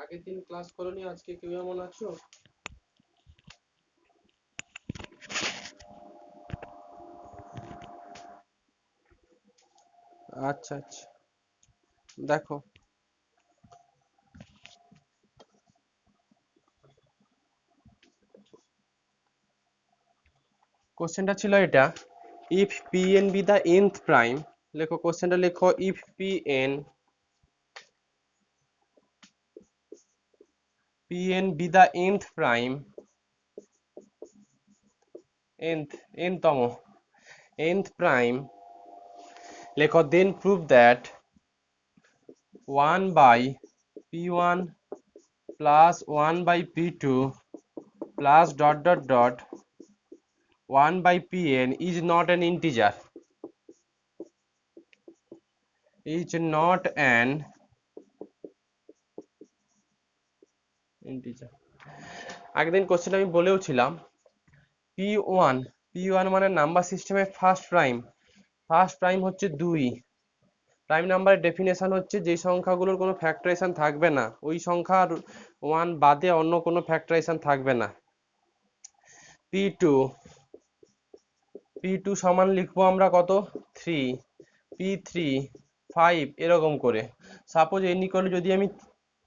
আগের দিন ক্লাস করোনি, আজকে কেউ এমন আছো? আচ্ছা আচ্ছা, দেখো কোশ্চেনটা ছিল এটা, if pn be the nth prime. লেখো কোশ্চেনটা, লেখো if pn be the nth prime, nতম nth প্রাইম, লেখো then prove that 1 by p1 plus 1 by p2 plus dot dot dot 1 by pn is not an integer, is not an integer। আগের দিন question আমি বলেও ছিলাম p1 মানে number সিস্টেমের first prime হচ্ছে 2। প্রাইম নাম্বারের ডেফিনেশন হচ্ছে যে সংখ্যাগুলোর কোনো ফ্যাক্টরাইজেশন থাকবে না, ওই সংখ্যার 1 বাদে অন্য কোনো ফ্যাক্টরাইজেশন থাকবে না। p2 সমান লিখবো আমরা কত, 3, p3 5, এরকম করে। সাপোজ n ইকুয়াল যদি আমি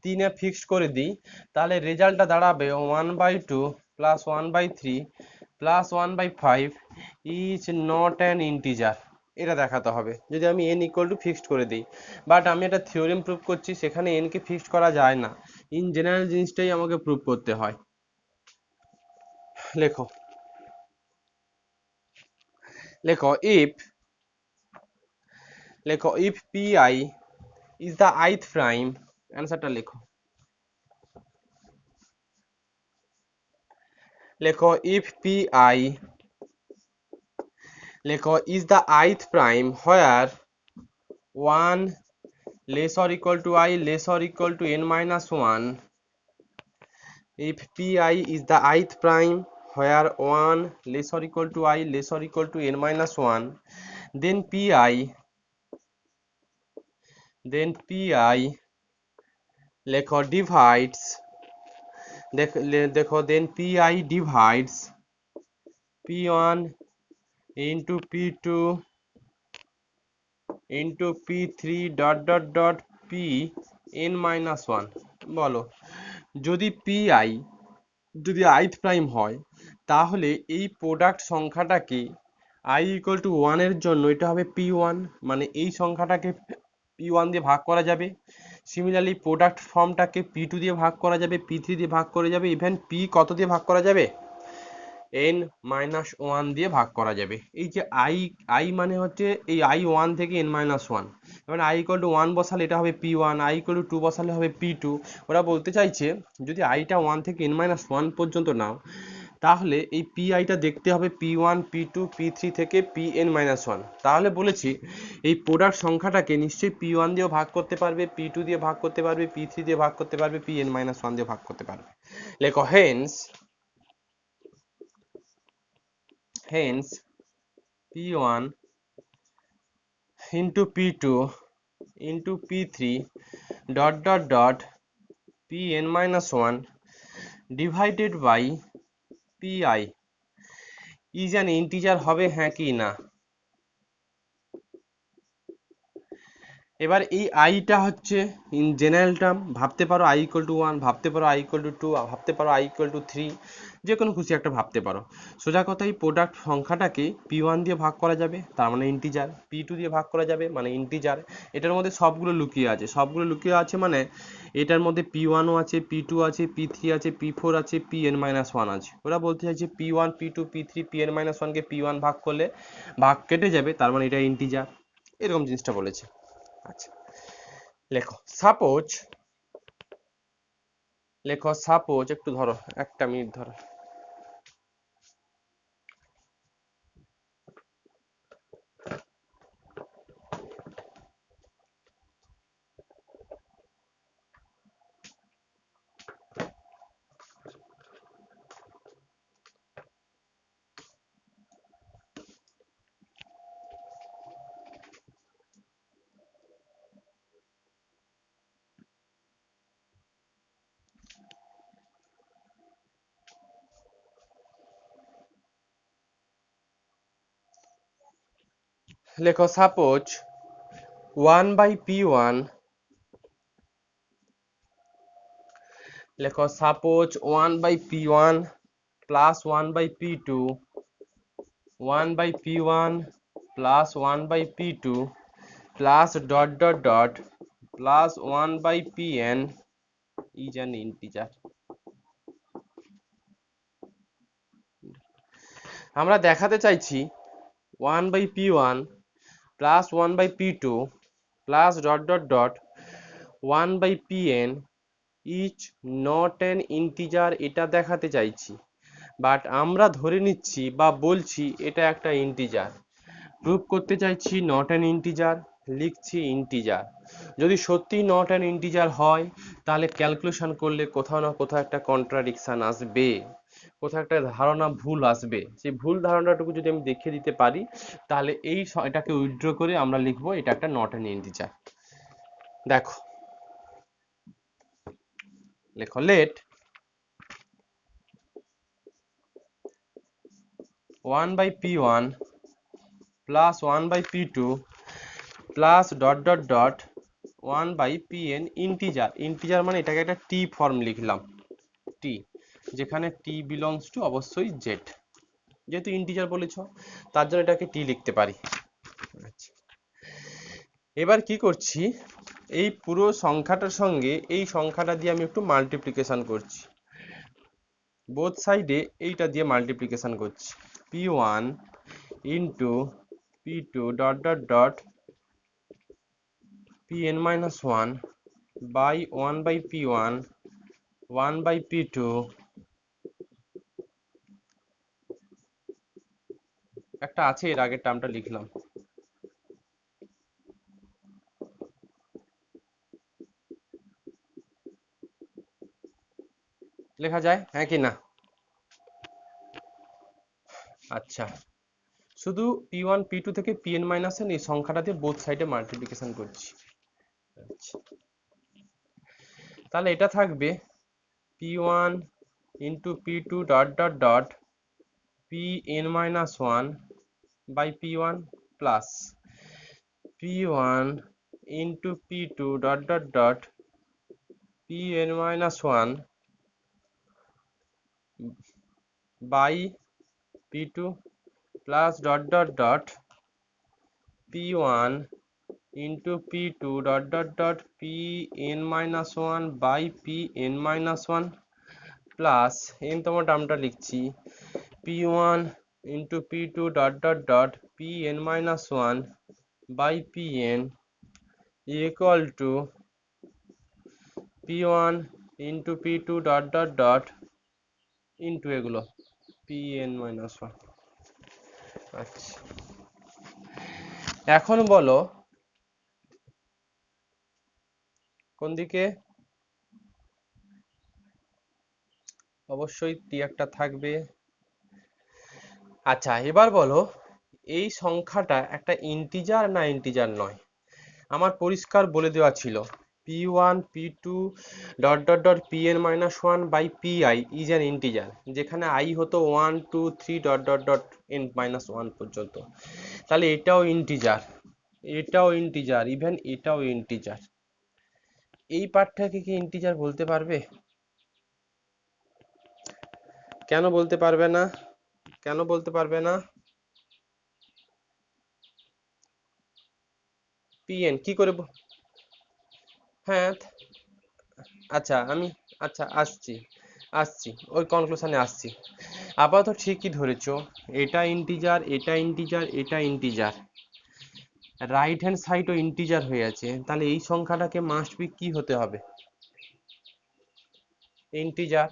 3-এ ফিক্সড করে দিই, তাহলে রেজাল্টটা দাঁড়াবে 1/2 plus 1/3 plus 1/5 is not an integer. এটা দেখাতে হবে যদি আমি n ইকুয়াল টু ফিক্সড করে দিই। বাট আমি একটা থিওরেম প্রুভ করছি, সেখানে n কে ফিক্সড করা যায় না, ইন জেনারেল জিনিসটাই আমাকে প্রুভ করতে হয়। লেখো লেখো if pi is the ith prime, অ্যান্সারটা লেখো। if pi is the ith prime where 1 less or equal to I less or equal to n minus 1, if pi is the ith prime where 1 less or equal to I less or equal to n minus 1, then pi লেখো divides, দেখো then pi divides p1 into p2 into p3 dot dot dot p n minus 1। বলো, যদি pi যদি ith prime হয়, তাহলে এই product সংখ্যাটাকে i equal to 1 এর জন্য এটা হবে p1, মানে এই সংখ্যাটাকে p1 দিয়ে ভাগ করা যাবে। সিমিলারলি প্রোডাক্ট ফর্মটাকে p2 দিয়ে ভাগ করা যাবে, p3 দিয়ে ভাগ করা যাবে, ইভেন p কত দিয়ে ভাগ করা যাবে, n মাইনাস 1 দিয়ে ভাগ করা যাবে। এই যে i মানে হচ্ছে এই i 1 থেকে n মাইনাস 1, এবার i ইকুয়াল টু 1 বসালে এটা হবে p1, i ইকুয়াল টু 2 বসালে হবে p2। ওরা বলতে চাইছে যদি iটা 1 থেকে n মাইনাস 1 পর্যন্ত নাও, তাহলে এই pi-টা দেখতে হবে p1 p2 p3 থেকে pn মাইনাস 1। তাহলে বলেছি এই প্রোডাক্ট সংখ্যাটাকে নিশ্চয়ই p1 দিয়েও ভাগ করতে পারবে, p2 দিয়ে ভাগ করতে পারবে, p3 দিয়ে ভাগ করতে পারবে, pn মাইনাস 1 দিয়ে ভাগ করতে পারবে। লেখো hence p1 into p2 into p3 dot dot dot pn minus 1 divided by pi is an integer হবে, হ্যাঁ কি না? এবার এই আইটা হচ্ছে ইন জেনারেল টার্ম, ভাবতে পারো i ইকুয়াল টু 1, ভাবতে পারো i ইকুয়াল টু 2, ভাবতে পারো i ইকুয়াল টু 3, যে কোনো খুশি একটা ভাবতে পারো। সোজা কথা, এই প্রোডাক্ট সংখ্যাটাকে p1 দিয়ে ভাগ করা যাবে, তার মানে ইন্টিজার, p2 দিয়ে ভাগ করা যাবে মানে ইন্টিজার। এটার মধ্যে সবগুলো লুকিয়ে আছে মানে এটার মধ্যে p1ও আছে, p2 আছে, p3 আছে, p4 আছে, pn মাইনাস 1 আছে। ওরা বলতে চাইছে p1 p2 p3 pn minus 1 কে p1 ভাগ করলে ভাগ কেটে যাবে, তার মানে এটা ইন্টিজার, এরকম জিনিসটা বলেছে। আচ্ছা, লেখো সাপোজ একটু ধরো, 1 মিনিট ধরো। লেখো সাপোজ 1/p1, লেখো suppose 1/p1 plus 1/p2, 1/p1 plus 1/p2 plus dot dot dot plus 1/pn is an integer. আমরা দেখাতে চাইছি 1/p1 plus 1/p2 plus dot dot dot 1/pn is not an integer, এটা দেখাতে চাইছি। But আমরা ধরে নিচ্ছি বা বলছি এটা একটা ইন্টিজার। প্রুভ করতে চাইছি নট অ্যান ইন্টিজার, লিখছি ইন্টিজার। যদি সত্যি নট অ্যান ইন্টিজার হয় তাহলে ক্যালকুলেশন করলে কোথাও না কোথাও একটা কন্ট্রাডিকশন আসবে, কোথাও একটা ধারণা ভুল আসবে। সেই ভুল ধারণাটুকু যদি আমি দেখিয়ে দিতে পারি তাহলে এটাকে উইথড্র করে আমরা লিখবো এটা একটা নট অ্যান ইন্টিজার। দেখো, লেখো let 1/p1 plus 1/p2 plus dot dot dot 1/pn integer. Integer মানে এটাকে একটা টি ফর্ম লিখলাম, টি, যেখানে টি বিলংস টু অবশ্যই জেড, যেহেতু ইন্টিজার বলেছ তার জন্য এটাকে টি লিখতে পারি। আচ্ছা, এবার কি করছি, এই পুরো সংখ্যাটার সঙ্গে এই সংখ্যাটা দিয়ে আমি একটু মাল্টিপ্লিকেশন করছি, বোথ সাইডে এইটা দিয়ে মাল্টিপ্লিকেশন করছি। p1 into p2 dot dot dot pn minus 1 by 1/p1 1/p2 একটা আছে, এর আগের টার্মটা লিখলাম, লেখা যায় হ্যাঁ কি না? আচ্ছা, শুধু p1 p2 থেকে pn মাইনাস n এই সংখ্যাটা দিয়ে বোথ সাইডে মাল্টিপ্লিকেশন করছি। আচ্ছা, তাহলে এটা থাকবে p1 into p2 dot dot dot pn minus 1 by p1 plus p1 into p2 dot dot dot pn minus 1 by p2 plus dot dot dot p1 into p2 dot dot dot pn minus 1 by pn minus 1 plus n তম টার্মটা লিখছি p1 into p2 dot dot dot pn minus 1 by pn equal to p1 into p2 dot dot dot into এগুলো pn minus 1। আচ্ছা, এখন বলো কোন দিকে? অবশ্যই টি একটা থাকবে। আচ্ছা, এবার বলো এই সংখ্যাটা একটা ইন্টিজার না ইন্টিজার নয়? আমার পরিষ্কার বলে দেওয়া ছিল p1 p2 dot dot dot pn minus 1 by pi is an integer, যেখানে i হতো 1 2 3 dot dot dot n minus 1 পর্যন্ত। তাহলে এটাও ইন্টিজার, এটাও ইন্টিজার, ইভেন এটাও ইন্টিজার। এই পার্টটাকে কি ইন্টিজার বলতে পারবে? কেন বলতে পারবে না? কেন বলতে পারবে না? pn কি করে হ্যাঁ, আচ্ছা আমি, আচ্ছা আসছি, আসছি ওই কনক্লুশনে আসছি। আপাতত ঠিকই ধরেছো, এটা ইন্টিজার, এটা ইন্টিজার, এটা ইন্টিজার, রাইট হ্যান্ড সাইডও ইন্টিজার হয়ে আছে, তাহলে এই সংখ্যাটাকে মাস্ট বি কি হতে হবে? Integer.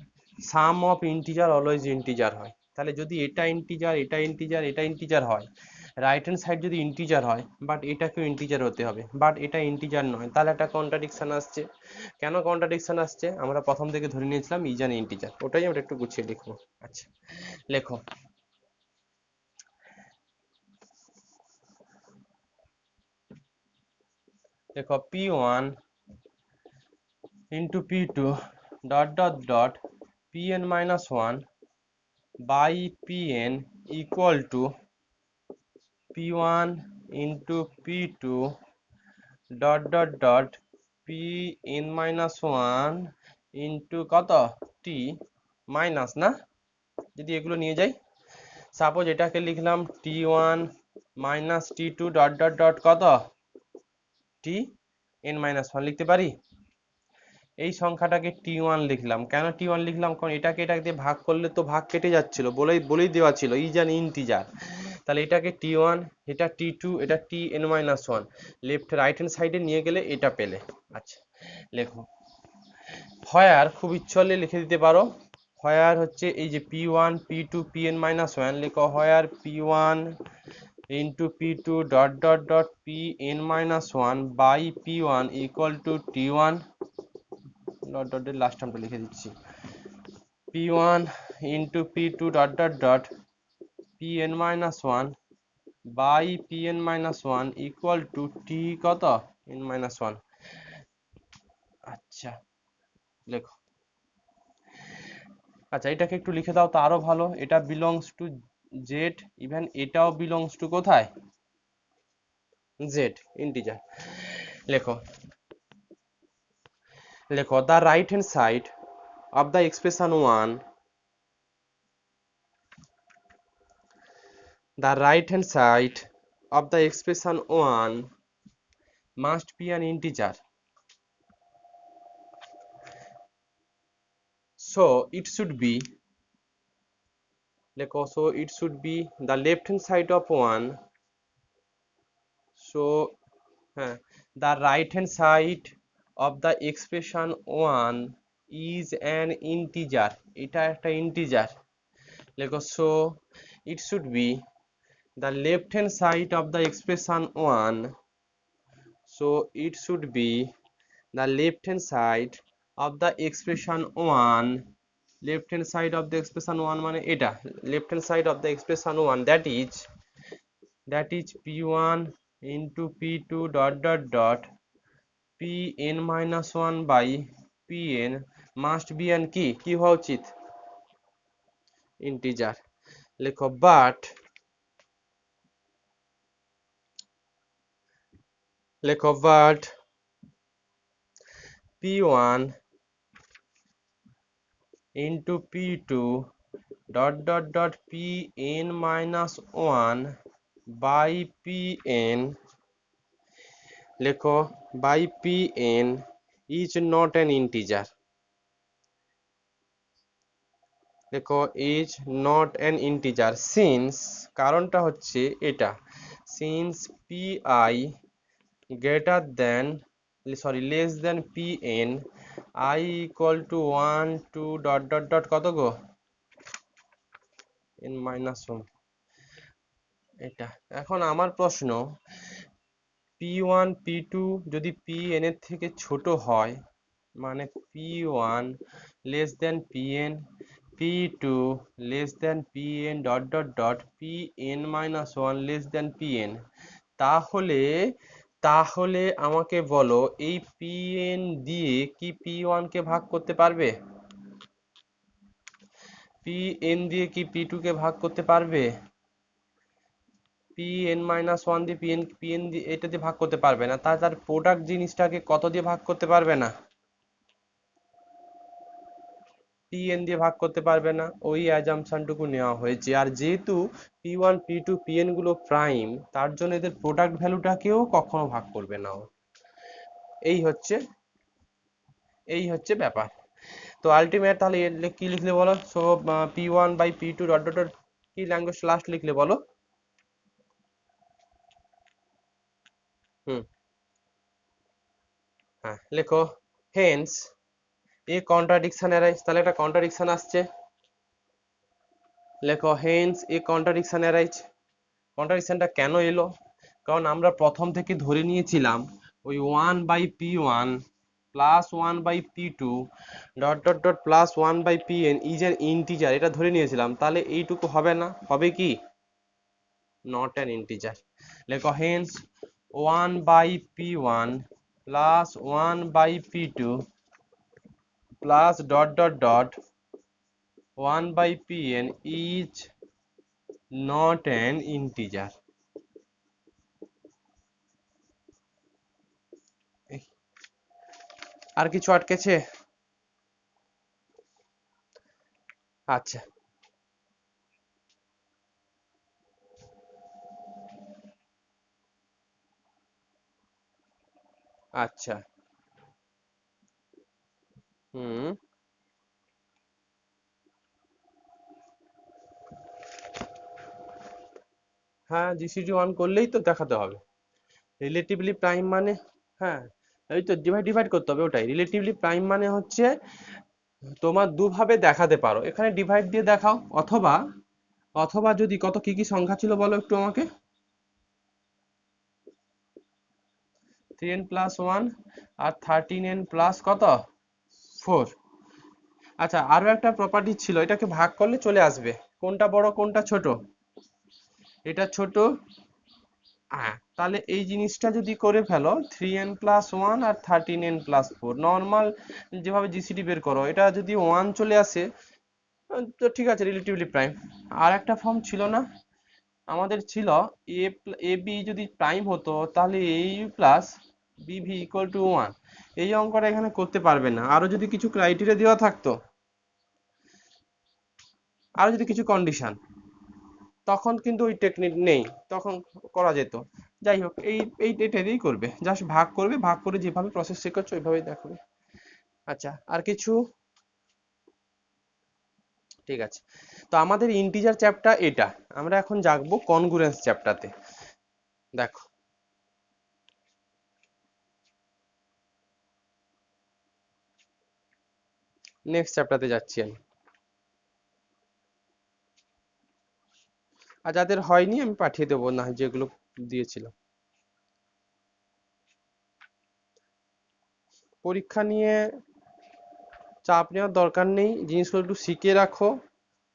Some of integer always integer হয়। তাহলে যদি এটা ইন্টিজার, এটা ইন্টিজার, এটা ইন্টিজার হয়, রাইট হ্যান্ড সাইড যদি ইন্টিজার হয়, বাট এটাকেও ইন্টিজার হতে হবে, বাট এটা ইন্টিজার নয়, তাহলে একটা কন্ট্রাডিকশন আসছে। কেন কন্ট্রাডিকশন আসছে? আমরা প্রথম থেকে ধরে নিয়েছিলাম ইজ অ্যান ইন্টিজার, ওটাই আমরা একটু গুছিয়ে লিখবো। আচ্ছা, লেখো লেখো p1 into p2 dot dot dot pn minus 1 by pn equal to p1 into p2 dot dot dot pn-1 into কত t মাইনাস না, যদি এগুলো নিয়ে যাই, সাপোজ এটাকে লিখলাম t1 minus t2 dot dot dot কত tn-1 লিখতে পারি। এই সংখ্যাটাকে t1 লিখলাম। কেন t1 লিখলাম? কারণ এটাকে এটা দিয়ে ভাগ করলে তো ভাগ কেটে যাচ্ছিল, বলেই দেওয়া ছিল ইজ অ্যান ইন্টিজার। তাহলে এটাকে t1, এটা t2, এটা tn-1, লেফট রাইট হ্যান্ড সাইডে নিয়ে গেলে এটা পেলে। আচ্ছা লেখো হোয়ার, খুব ইচ্ছে হলে লিখে দিতে পারো। হোয়ার হচ্ছে এই যে p1 p2 pn-1, লেখো where p1 into p2 dot dot dot pn-1 by p1 equal to t1 dot dot last টার্মটা লিখে দিচ্ছি, p1 into p2 dot dot dot pn-1 by pn-1 equal to t কত n-1। আচ্ছা লেখো, আচ্ছা এটাকে একটু লিখে দাও তো আরো ভালো। এটা বিলংস টু জেড, ইভেন এটাও বিলংস টু কোথায় জেড, ইন্টিজার। লেখো লেখো the right hand side of the expression 1, the right hand side of the expression 1 must be an integer, so it should be, so it should be the left hand side of 1, so the right hand side of the expression 1 is an integer, এটা একটা integer, so it should be the left hand side of the expression 1, so it should be the left hand side of the expression 1, left hand side of the expression 1 মানে এটা left hand side of the expression 1, that is p1 into p2 dot dot dot pn-1 by pn must be an কি হওয়া উচিত integer। লেখো but p1 into p2 dot dot dot pn-1 by pn, লেখো by pn is not an integer, লেখো is not an integer since, কারণটা হচ্ছে এটা, since pi greater than less than pn, I equal to 1 2 dot dot dot কত গো n-1, এটা। এখন আমার প্রশ্ন, p1 p2 যদি pn এর থেকে ছোট হয়, মানে p1 less than pn, p2 less than pn dot dot dot pn-1 less than pn, তাহলে তাহলে আমাকে বলো এই pn দিয়ে কি p1 কে ভাগ করতে পারবে? pn দিয়ে কি p2 কে ভাগ করতে পারবে? pn-1 দিয়ে pn দিয়ে এটা দিয়ে ভাগ করতে পারবে না, তার প্রোডাক্ট জিনিসটাকে কত দিয়ে ভাগ করতে পারবে না? pn দিয়ে ভাগ করতে পারবে না, ওই অ্যাজাম্পশনটুকু নেওয়া হয়েছে। আর যেহেতু p1 p2 pn গুলো প্রাইম, তার জন্য এদের প্রোডাক্ট ভ্যালুটাকেও কখনো ভাগ করবে না। এই হচ্ছে ব্যাপার। তো আলটিমেট তাহলে কি লিখলে বলো? So p1 by p2 dot dot dot কি ল্যাঙ্গুয়েজ লাস্ট লিখলে বলো? হ্যাঁ লেখো হেন্স এ কন্ট্রাডিকশন অ্যারাইজ, তাহলে একটা কন্ট্রাডিকশন আসছে, লেখো হেন্স এ কন্ট্রাডিকশন অ্যারাইজ। কন্ট্রাডিকশনটা কেন এলো? কারণ আমরা প্রথম থেকে ধরে নিয়েছিলাম ওই 1 by p1 plus 1 by p2 dot dot dot plus 1 by pn is an integer, এটা ধরে নিয়েছিলাম। তাহলে এইটুকু হবে না, হবে কি নট অ্যান ইন্টিজার। লেখো hence 1 by p1 plus 1 by p2 plus dot dot dot 1 by pn is not an integer, আর কিছু আটকেছে? আচ্ছা আচ্ছা। হুম। হ্যাঁ, জিসিডি ওয়ান করলেই তো দেখাতে হবে। রিলেটিভলি প্রাইম মানে, হ্যাঁ এই তো ডিভাইড ডিভাইড করতে হবে, ওটাই রিলেটিভলি প্রাইম মানে হচ্ছে তোমার দুভাবে দেখাতে পারো, এখানে ডিভাইড দিয়ে দেখাও, অথবা অথবা যদি কত কি কি সংখ্যা ছিল বলো একটু আমাকে। 3n+1 আর 13n+ কত, 4। আচ্ছা আরো একটা প্রপার্টি ছিল, এটাকে ভাগ করলে চলে আসবে, কোনটা বড় কোনটা ছোট, এটা ছোট। হ্যাঁ, তাহলে এই জিনিসটা যদি করে ফেলো 3n+1 আর 13n+4 নর্মাল যেভাবে জিসিডি বের করো, এটা যদি 1 চলে আসে তো ঠিক আছে, রিলেটিভলি প্রাইম। আর একটা ফর্ম ছিল না আমাদের, ছিল এ এ বি যদি প্রাইম হতো তাহলে A U plus B V equal to 1। এই অঙ্কটা এখানে করতে পারবে না, আরো যদি কিছু ক্রাইটেরিয়া দেওয়া থাকতো, আরো যদি কিছু কন্ডিশন, তখন কিন্তু ওই টেকনিক নেই, তখন করা যেত। যাই হোক, এইটা দিয়েই করবে, জাস্ট ভাগ করবে, ভাগ করে যেভাবে প্রসেস শেখাচ্ছ ওইভাবেই দেখাবে। আচ্ছা আর কিছু? ঠিক আছে, তো আমাদের ইন্টিজার চ্যাপ্টার এটা, আমরা এখন যাবো কনগ্রুয়েন্স চ্যাপ্টারতে। দেখো নেক্সট চ্যাপ্টারতে যাচ্ছি আমি। আর যাদের হয়নি আমি পাঠিয়ে দেবো না যেগুলো দিয়েছিলাম। পরীক্ষা নিয়ে চাপ নেওয়ার দরকার নেই, জিনিসগুলো একটু শিখে রাখো,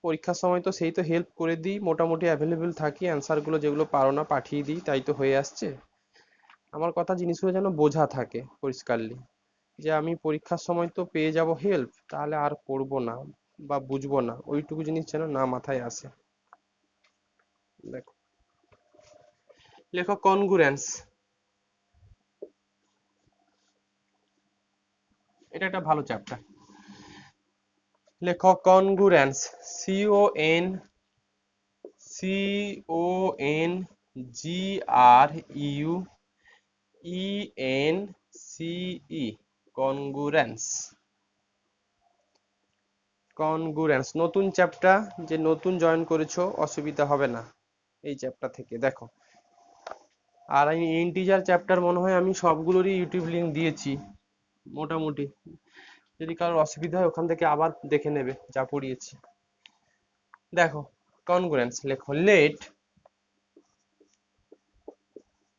পরীক্ষার সময় তো সেই তো হেল্প করে দিই, মোটামুটি অ্যাভেলেবেল থাকি, অ্যান্সারগুলো যেগুলো পারো না পাঠিয়ে দিই, তাই তো হয়ে আসছে। আমার কথা জিনিসগুলো যেন বোঝা থাকে পরিষ্কারলি, যে আমি পরীক্ষার সময় তো পেয়ে যাব হেল্প, তাহলে আর পড়বো না বা বুঝবো না, ওইটুকু জিনিস যেন না মাথায় আসে। দেখো, লেখো কনগ্রুয়েন্স, এটা একটা ভালো চ্যাপ্টার। লেখো কনগ্রুয়েন্স, CONGRUENCE, কনগ্রুয়েন্স। কনগ্রুয়েন্স নতুন চ্যাপ্টার, যে নতুন জয়েন করেছো অসুবিধা হবে না এই চ্যাপ্টার থেকে, দেখো। আর এই ইন্টিজার চ্যাপ্টার মনে হয় আমি সবগুলোরই ইউটিউব লিংক দিয়েছি মোটামুটি, যদি কারোর অসুবিধা হয় ওখান থেকে আবার দেখে নেবে যা পড়িয়েছি। দেখো কনগ্রুয়েন্স, লেখো late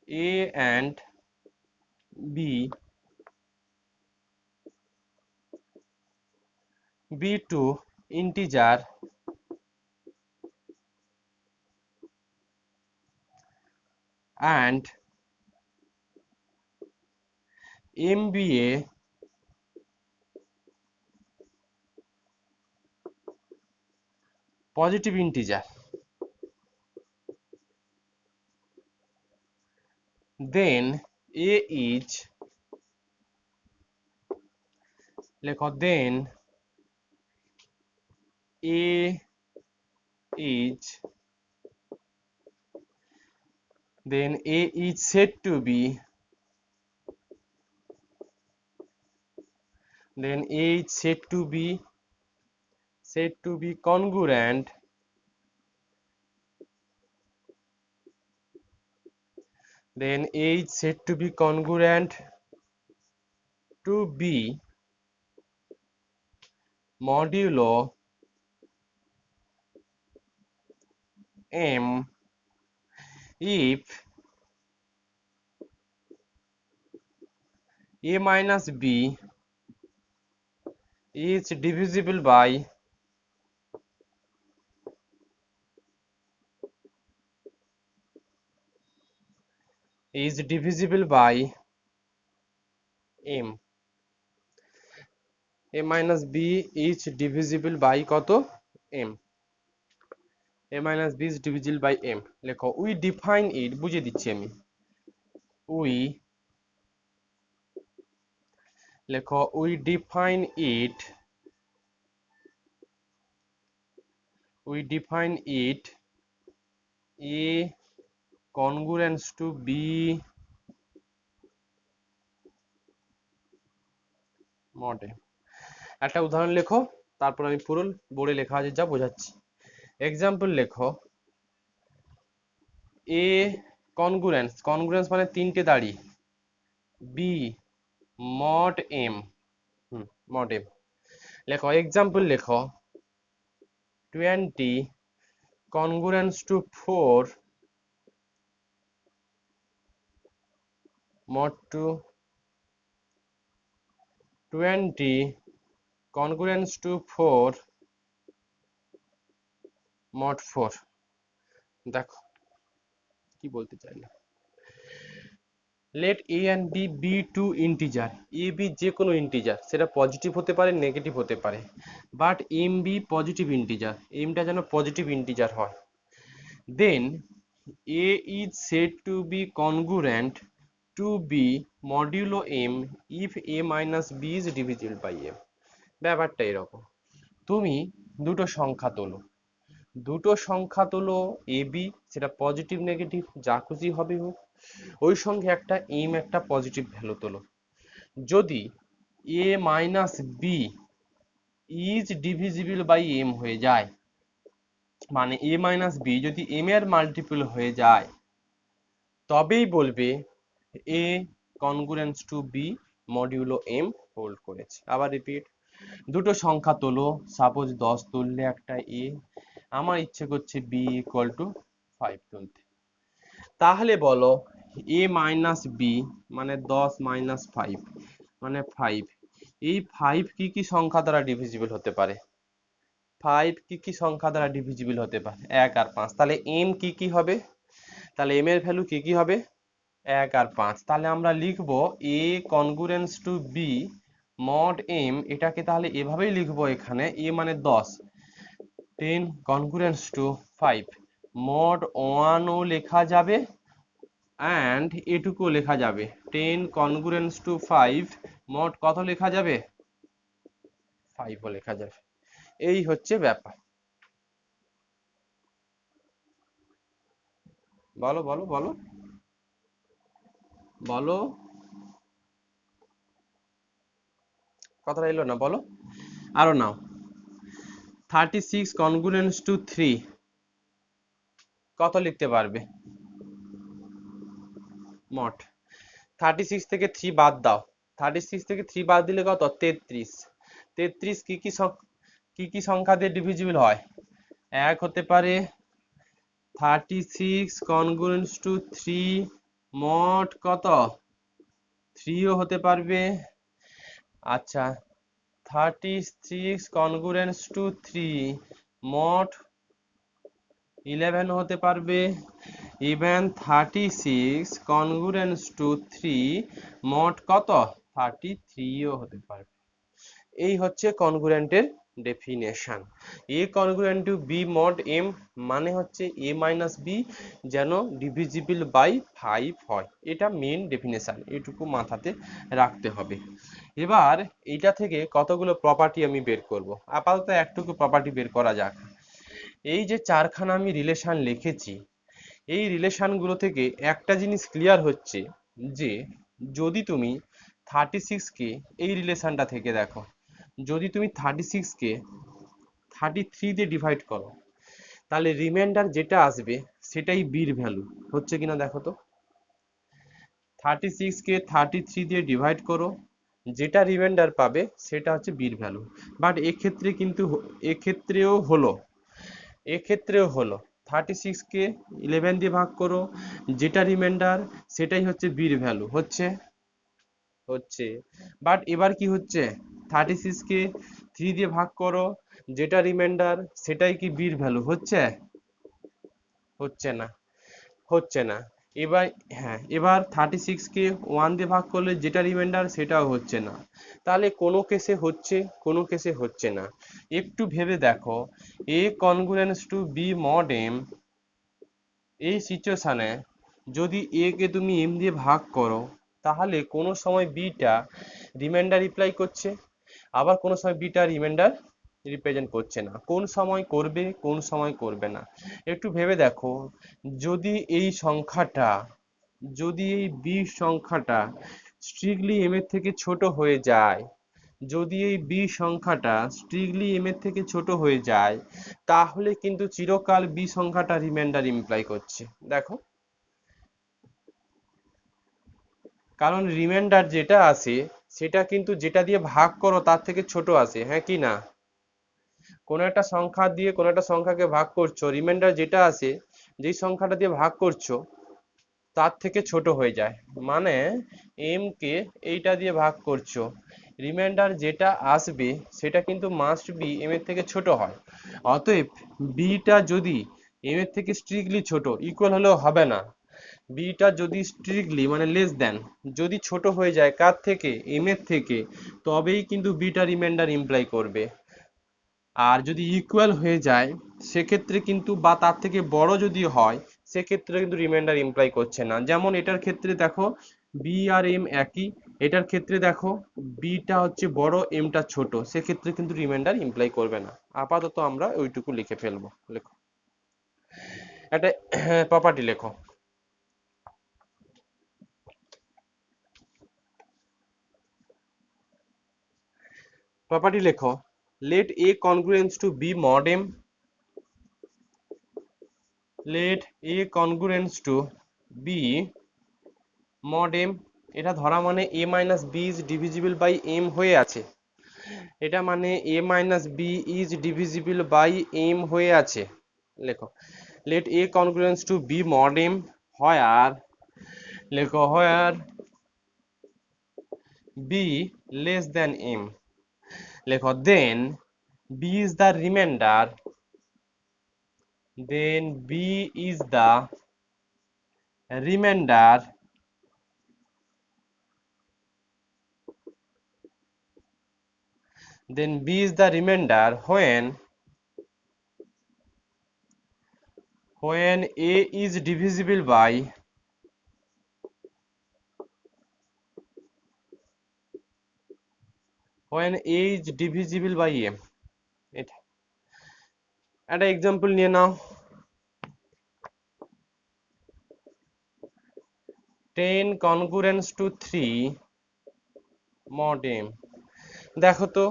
A and B be two integer and M be a positive integer, then A is, লেখো then A is, then A is said to be, then A is said to be congruent then A is said to be congruent to B modulo M if A minus B is divisible by M, A minus B is divisible by কত, M, A minus B is divisible by M। লেখো we define it, বুঝিয়ে দিচ্ছি আমি, we লেখো we define it a congruence to b mod m। একটা উদাহরণ লেখো, তারপর আমি পুরো বোর্ডে লেখা আছে যা বোঝাচ্ছি। এক্সাম্পল লেখো এ কনগ্রুয়েন্স মানে তিনটে দাড়ি, B mod M, mod M. লেখো এক্সাম্পল লেখো 20 congruence to 4 mod 2, 20 congruence to 4 mod 4। দেখো কি বলতে চাইলে, let a and b be two integer, a b যে কোনো ইন্টিজার, সেটা পজিটিভ হতে পারে নেগেটিভ হতে পারে, but M be positive integer, এমটা যেন পজিটিভ ইন্টিজার হয়। দেন a is said to be congruent to b modulo m if a minus b is divisible by m। ব্যাপারটা এরকম, তুমি দুটো সংখ্যা তোলো এ বি, সেটা পজিটিভ নেগেটিভ যা খুশি হবে হোক, ওই সঙ্গে একটা এম একটা পজিটিভ ভ্যালু তোলো। যদি A minus B is divisible by M হয়ে যায়, মানে এ মাইনাস বি যদি এম এর মাল্টিপল হয়ে যায়, তবেই বলবে A congruence to B modulo M hold করেছে। আবার রিপিট, দুটো সংখ্যা তোলো, সাপোজ 10 তুললে একটা এ, আমার ইচ্ছে করছে বি ইকুয়াল টু 5 তুলতে, তাহলে বলো এ মাইনাস বি মানে 10 মাইনাস 5 মানে 5, এই 5 কি কি সংখ্যা দ্বারা ডিভিজিবল হতে পারে? 5 কি কি সংখ্যা দ্বারা ডিভিজিবল হতে পারে? 1 আর 5। তাহলে এম কি কি হবে? তাহলে এম এর ভ্যালু কি কি হবে? 1 আর 5। তাহলে আমরা লিখবো A congruence to B mod M, এটাকে তাহলে এভাবেই লিখবো, এখানে এ মানে 10, 10 কনগ্রুয়েন্স টু 5 মড 1 ও লেখা যাবে অ্যান্ড এটুকু লেখা যাবে 10 কনগ্রুয়েন্স টু 5 মড কত লেখা যাবে? 5 ও লেখা যাবে। এই হচ্ছে ব্যাপার। বলো বলো বলো বলো, কথাটা এলো না, বলো আরো নাও। 36 কনগ্রুয়েন্স টু 3 কত লিখতে পারবে? মড 36 থেকে 3 বাদ দাও, 36 থেকে 3 বাদ দিলে কত? 33। 33 কি কি সংখ্যা দিয়ে ডিভিজিবল হয়? 1 হতে পারে, 36 কনগ্রুয়েন্স টু 3 মড কত? 3 ও হতে পারবে। আচ্ছা 36 কনগ্রুয়েন্স টু 3 মড 11 হতে পারবে। ইভেন 36 কনগ্রুয়েন্স টু 3 মড কত? 33 ও হতে পারবে। এই হচ্ছে কনগ্রুয়েন্টের definition. A congruent to B mod M মানে হচ্ছে এ মাইনাস বি যেন ডিভিজিবল বাই 5 হয়, এটা মেন ডেফিনেশন, এটুকু মাথাতে রাখতে হবে। এবার এইটা থেকে কতগুলো প্রপার্টি আমি বের করব, আপাতত একটুকু প্রপার্টি বের করা যাক। এই যে চারখানা আমি রিলেশন লিখেছি, এই রিলেশনগুলো থেকে একটা জিনিস ক্লিয়ার হচ্ছে যে যদি তুমি 36 কে এই রিলেশনটা থেকে দেখো, যদি তুমি 36 কে 33 দিয়ে ডিভাইড করো, তাহলে রিমাইন্ডার যেটা আসবে সেটাই বির ভ্যালু হচ্ছে কিনা দেখো তো। 36 কে 33 দিয়ে ডিভাইড করো, যেটা রিমাইন্ডার পাবে সেটা হচ্ছে বির ভ্যালু। বাট এক্ষেত্রে কিন্তু এক্ষেত্রেও হলো 36 কে 11 দিয়ে ভাগ করো, যেটা রিমাইন্ডার সেটাই হচ্ছে বির ভ্যালু, হচ্ছে। বাট এবার কি হচ্ছে, 36 কে 3 দিয়ে ভাগ করো, যেটা রিমাইন্ডার সেটাই কি বির ভ্যালু হচ্ছে না। এবার হ্যাঁ, এবার 36 কে 1 দিয়ে ভাগ করলে যেটা রিমাইন্ডার সেটাও হচ্ছে না। তাহলে কোনো কেসে হচ্ছে, কোনো কেসে হচ্ছে না। একটু ভেবে দেখো, A congruence to B mod M, এই সিচুয়েশনে যদি এ কে তুমি এম দিয়ে ভাগ করো, তাহলে কোনো সময় বিটা রিমাইন্ডার রিপ্লাই করছে, আবার কোনো সময় বিটা রিমাইন্ডার রিপ্রেজেন্ট করছে না। কোন সময় করবে কোন সময় করবে না একটু ভেবে দেখো। যদি এই সংখ্যাটা, যদি এই বি সংখ্যাটা স্ট্রিক্টলি এম এর থেকে ছোট হয়ে যায়, যদি এই বি সংখ্যাটা স্ট্রিক্টলি এম এর থেকে ছোট হয়ে যায়, তাহলে কিন্তু চিরকাল বি সংখ্যাটা রিমাইন্ডার ইমপ্লাই করছে। দেখো, কারণ রিমাইন্ডার যেটা আসে সেটা কিন্তু যেটা দিয়ে ভাগ করো তার থেকে ছোট আসে, হ্যাঁ কি না? কোনো একটা সংখ্যা দিয়ে কোনো একটা সংখ্যাকে ভাগ করছো, রিমাইন্ডার যেটা আসে যেই সংখ্যাটা দিয়ে ভাগ করছো তার থেকে ছোট হয়ে যায়। মানে এম কে এইটা দিয়ে ভাগ করছো, রিমাইন্ডার যেটা আসবে সেটা কিন্তু মাস্ট বি এম এর থেকে ছোট হয়। অতএব বিটা যদি এম এর থেকে স্ট্রিক্টলি ছোট, ইকুয়াল হলেও হবে না, বিটা যদি স্ট্রিক্টলি মানে লেস দেন যদি ছোট হয়ে যায় কার থেকে, এম এর থেকে, তবেই কিন্তু বিটা রিমাইন্ডার ইমপ্লাই করবে। আর যদি ইকুয়াল হয়ে যায় সেক্ষেত্রে কিন্তু, বা তার থেকে বড় যদি হয় সেক্ষেত্রে কিন্তু রিমাইন্ডার ইমপ্লাই করছে না। যেমন এটার ক্ষেত্রে দেখো বি আর এম একই, এটার ক্ষেত্রে দেখো বিটা হচ্ছে বড় এমটা ছোট, সেক্ষেত্রে কিন্তু রিমাইন্ডার ইমপ্লাই করবে না। আপাতত আমরা ওইটুকু লিখে ফেলবো। লেখো একটা প্রপার্টি লেখো। প্রপার্টি লেখো, let a congruence to b mod m, let a congruence to b mod m। এটা ধরা মানে a minus b is divisible by m হয়ে আছে, এটা মানে a minus b is divisible by m হয়ে আছে। লেখো let a congruence to b mod m where, লেখো where b less than m, লেখো then b is the remainder, then b is the remainder then b is the remainder when a is divisible by when a is divisible by m। এটা একটা example নিয়ে নাও, 10 congruence to 3 mod m। দেখো তো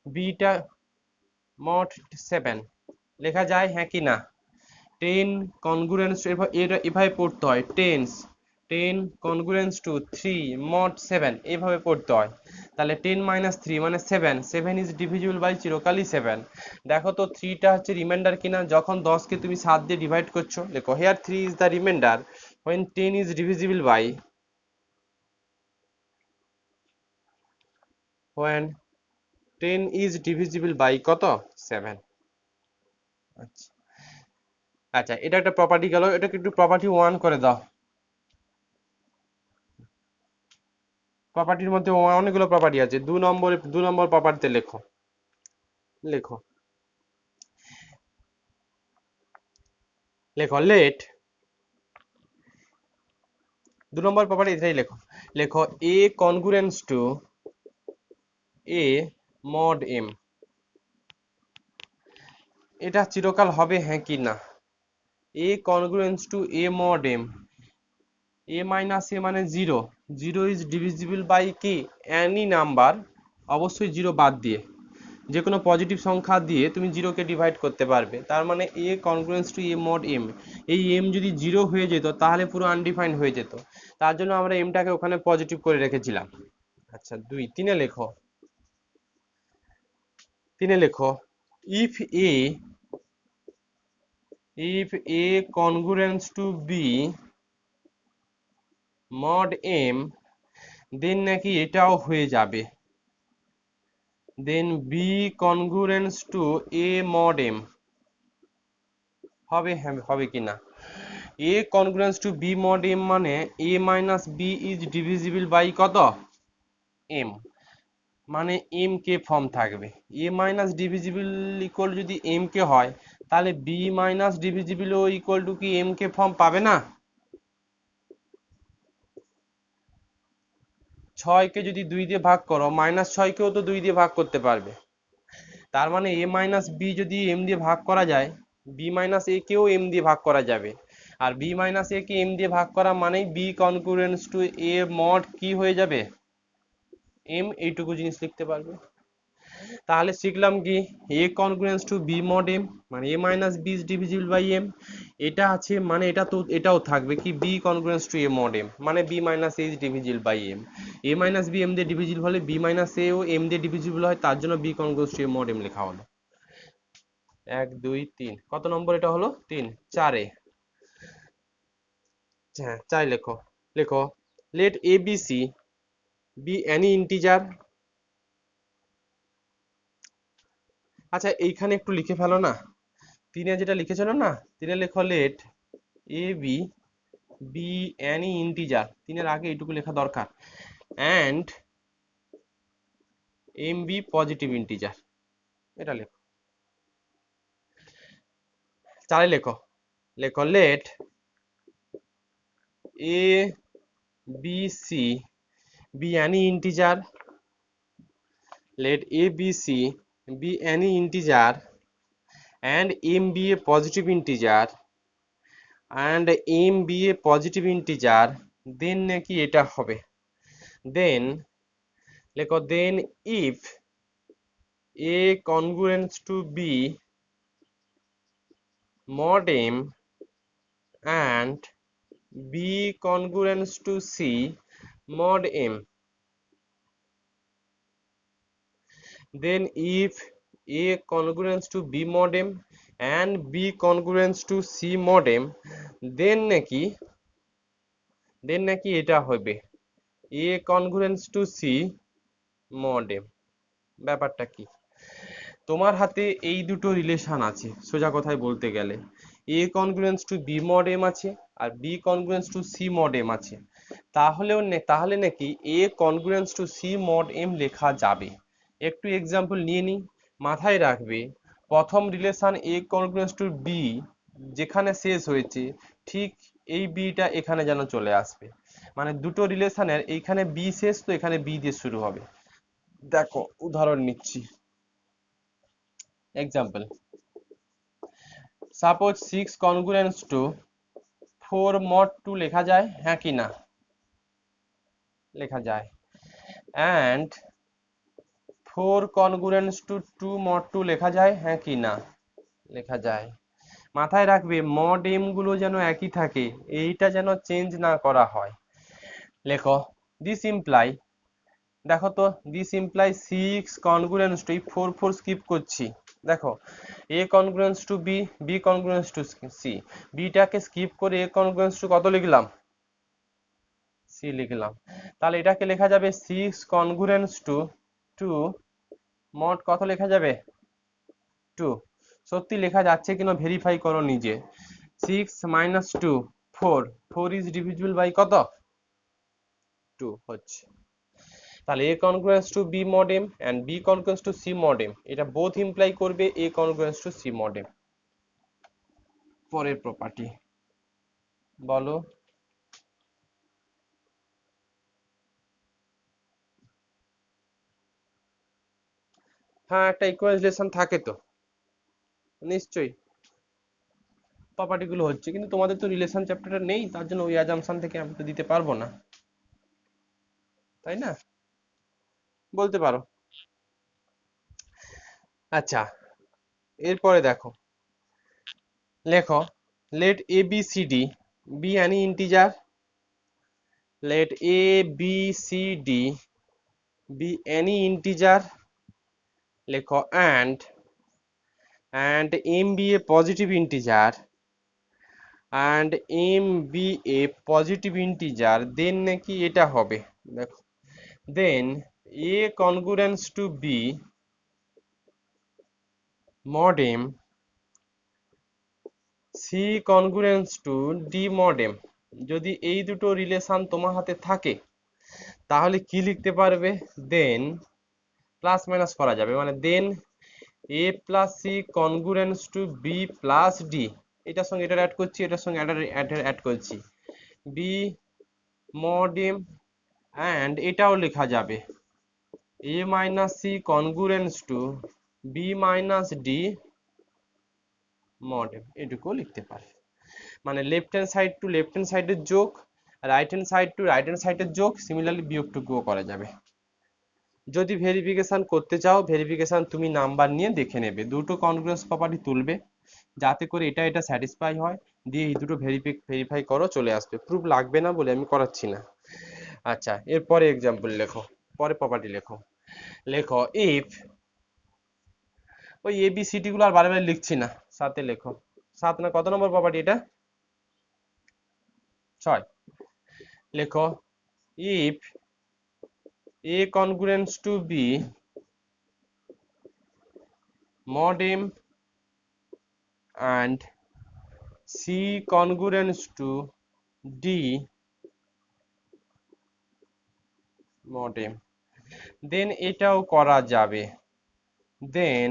beta mod 7 লেখা যায়, হ্যাঁ কি না? 10 congruence এটা এভাবে পড়তে হয়, 10 congruence to 3 mod 7 এভাবে পড়তে হয়। তাহলে 10 minus 3 মানে 7, 7 is divisible by চিরকালই 7। দেখো তো 3টা হচ্ছে রিমাইন্ডার কিনা, যখন 10কে তুমি 7 দিয়ে ডিভাইড করছো। দেখো here 3 is the remainder when 10 is divisible by, when 10 is divisible by কত, 7। আচ্ছা আচ্ছা, এটা একটা প্রপার্টি গেল, এটাকে একটু প্রপার্টি 1 করে দাও। প্রপার্টির মধ্যে অনেকগুলো প্রপার্টি আছে, 2 নম্বর প্রপার্টিতে লেখো। লেখো লেখো লেট 2 নম্বর প্রপার্টি এটাই লেখো। লেখো A congruence to A mod M. এটা চিরকাল হবে, হ্যাঁ কি না? A congruence to A mod M, A minus A মানে zero, zero is divisible by কি, এনি নাম্বার, অবশ্যই জিরো বাদ দিয়ে, যে কোনো পজিটিভ সংখ্যা দিয়ে তুমি জিরোকে ডিভাইড করতে পারবে। তার মানে A congruence to A mod M, এই এম যদি জিরো হয়ে যেত তাহলে পুরো আনডিফাইন্ড হয়ে যেত, তার জন্য আমরা এমটাকে ওখানে পজিটিভ করে রেখেছিলাম। আচ্ছা 2 3-এ লেখো, 3-এ লেখো if a, if a congruence to b mod m, দেন নাকি এটাও হয়ে যাবে, দেন b congruence to a mod m হবে, হ্যাঁ হবে কি না? a congruence to b mod m মানে a minus b is divisible by কত, m, মানে m কে ফর্ম থাকবে। a minus divisible ইকুয়াল যদি m কে হয়, তাহলে b minus divisible ও ইকুয়াল টু কি m কে ফর্ম পাবে না? 6কে যদি 2 দিয়ে ভাগ করো, -6কেও তো 2 দিয়ে ভাগ করতে পারবে। তার মানে a মাইনাস বি যদি m দিয়ে ভাগ করা যায়, b মাইনাস a কেও m দিয়ে ভাগ করা যাবে। আর b minus a K m দিয়ে ভাগ করা মানেই b কনকুরেন্স টু a মড কি হয়ে যাবে, m, এইটুকু জিনিস লিখতে পারবে। তাহলে শিখলাম কি, a congruence to b mod m মানে a minus b is divisible by m। এটা আছে মানে এটা তো এটাও থাকবে কি b congruence to a mod m মানে b minus a is divisible by m। a minus b m দিয়ে ডিভিজিবল হলে b মাইনাস a ও m দিয়ে ডিভিজিবল হয়, তার জন্য b congruence to a mod m লেখা হলো। 1 2 3, কত নম্বর এটা হলো, 3, 4-এ। হ্যাঁ 4 লেখো। লেখো let abc be any integer। আচ্ছা এইখানে একটু লিখে ফেলো না, 3-এ যেটা লিখেছিল না, 3-এ লেখো let ab be any integer, 3-এর আগে এইটুকু লেখা দরকার, and m be positive integer, এটা লেখো। 4-এ লেখো, লেখো let a b c be any integer, let a b c be any integer and m be a positive integer and m be a positive integer, then নাকি এটা হবে, then লেখো then if a congruence to b mod m and b congruence to c mod m, then if a congruence to b mod m and b congruence to c mod m, then নাকি এটা হবে a congruence to c mod m। ব্যাপারটা কি, তোমার হাতে এই দুটো relation আছে, সোজা কথায় বলতে গেলে a congruence to b mod m আছে আর b congruence to c mod m আছে। তাহলে নাকি a congruence to c mod m লেখা যাবে। একটু এক্সাম্পল নিয়ে নিই, মাথায় রাখবে প্রথম relation a congruence to b যেখানে শেষ হয়েছে ঠিক এই বিটা এখানে যেন চলে আসবে, মানে দুটো রিলেশনের এইখানে b শেষ তো এখানে b দিয়ে শুরু হবে। দেখো উদাহরণ নিচ্ছি, example suppose 6 congruence to 4 mod 2 লেখা যায়, হ্যাঁ কি না, লেখা যায়, and 4 congruence to 2 mod 2 লেখা যায়, হ্যাঁ কি না, লেখা যায়। মাথায় রাখবে মড এম গুলো যেন একই থাকে, এইটা যেন চেঞ্জ না করা হয়। লেখো দিস ইমপ্লাই, দেখো তো this imply 6 congruence to 4 4 skip করছি, দেখো a congruence to b b congruence to c, b টাকে স্কিপ করে a congruence to কত লিখলাম, c লিখলাম। তাহলে এটাকে লেখা যাবে 6 congruence to 2 mod কত লেখা যাবে, 2। সত্যি লেখা যাচ্ছে কিনা ভেরিফাই করো নিজে। 6 minus 2 4, 4 is divisible by কত, 2 হচ্ছে। তাহলে a congruence to b mod m and b congruence to c mod m, এটা বোথ ইমপ্লাই করবে a congruence to c mod m। পরের প্রপার্টি বলো, হ্যাঁ একটা ইকুয়াল রিলেশন থাকে তো নিশ্চয়ই, প্রপার্টি গুলো হচ্ছে, কিন্তু তোমাদের তো রিলেশন চ্যাপ্টারটা নেই, তার জন্য ওই অ্যাজাম্পশন থেকে আমি তো দিতে পারবো না, তাই না, বলতে পারো। আচ্ছা এরপরে দেখো, লেখো let a b c d be any integer, let a b c d be any integer, লেখো and m be a positive integer and m be a positive integer, then নাকি এটা হবে, দেখো then a congruence to b mod m c congruence to d mod m, যদি এই দুটো relation তোমার হাতে থাকে তাহলে কি লিখতে পারবে, দেন প্লাস মাইনাস করা যাবে, মানে then a plus c congruence to b plus d, এটার সঙ্গে এটা অ্যাড করছি, এটার সঙ্গে অ্যাড করছি, b mod m অ্যান্ড এটাও লেখা যাবে a minus C congruence to B minus D mod M, এটুকুও লিখতে পারে। মানে left hand side to left hand সাইডের যোগ, right hand side to right hand সাইডের যোগ, সিমিলারলি বিয়োগটুকুও করা যাবে। যদি ভেরিফিকেশন করতে চাও, ভেরিফিকেশন তুমি নাম্বার নিয়ে দেখে নেবে, দুটো কনগ্রুয়েন্স প্রপার্টি তুলবে যাতে করে এটা এটা স্যাটিসফাই হয়, দিয়ে এই দুটো ভেরিফাই করো, চলে আসবে। প্রুফ লাগবে না বলে আমি করাচ্ছি না। আচ্ছা, এরপরে এক্সাম্পল লেখো, পরে প্রপার্টি লেখো। লেখো ইফ, ওই এবিসিডি গুলো আর বারে বারে লিখছি না, সাথে লেখো। 7 না কত নম্বর প্রপার্টি এটা? 6। লেখো if a congruence to b mod m and c congruence to d mod m, then এটাও করা যাবে। then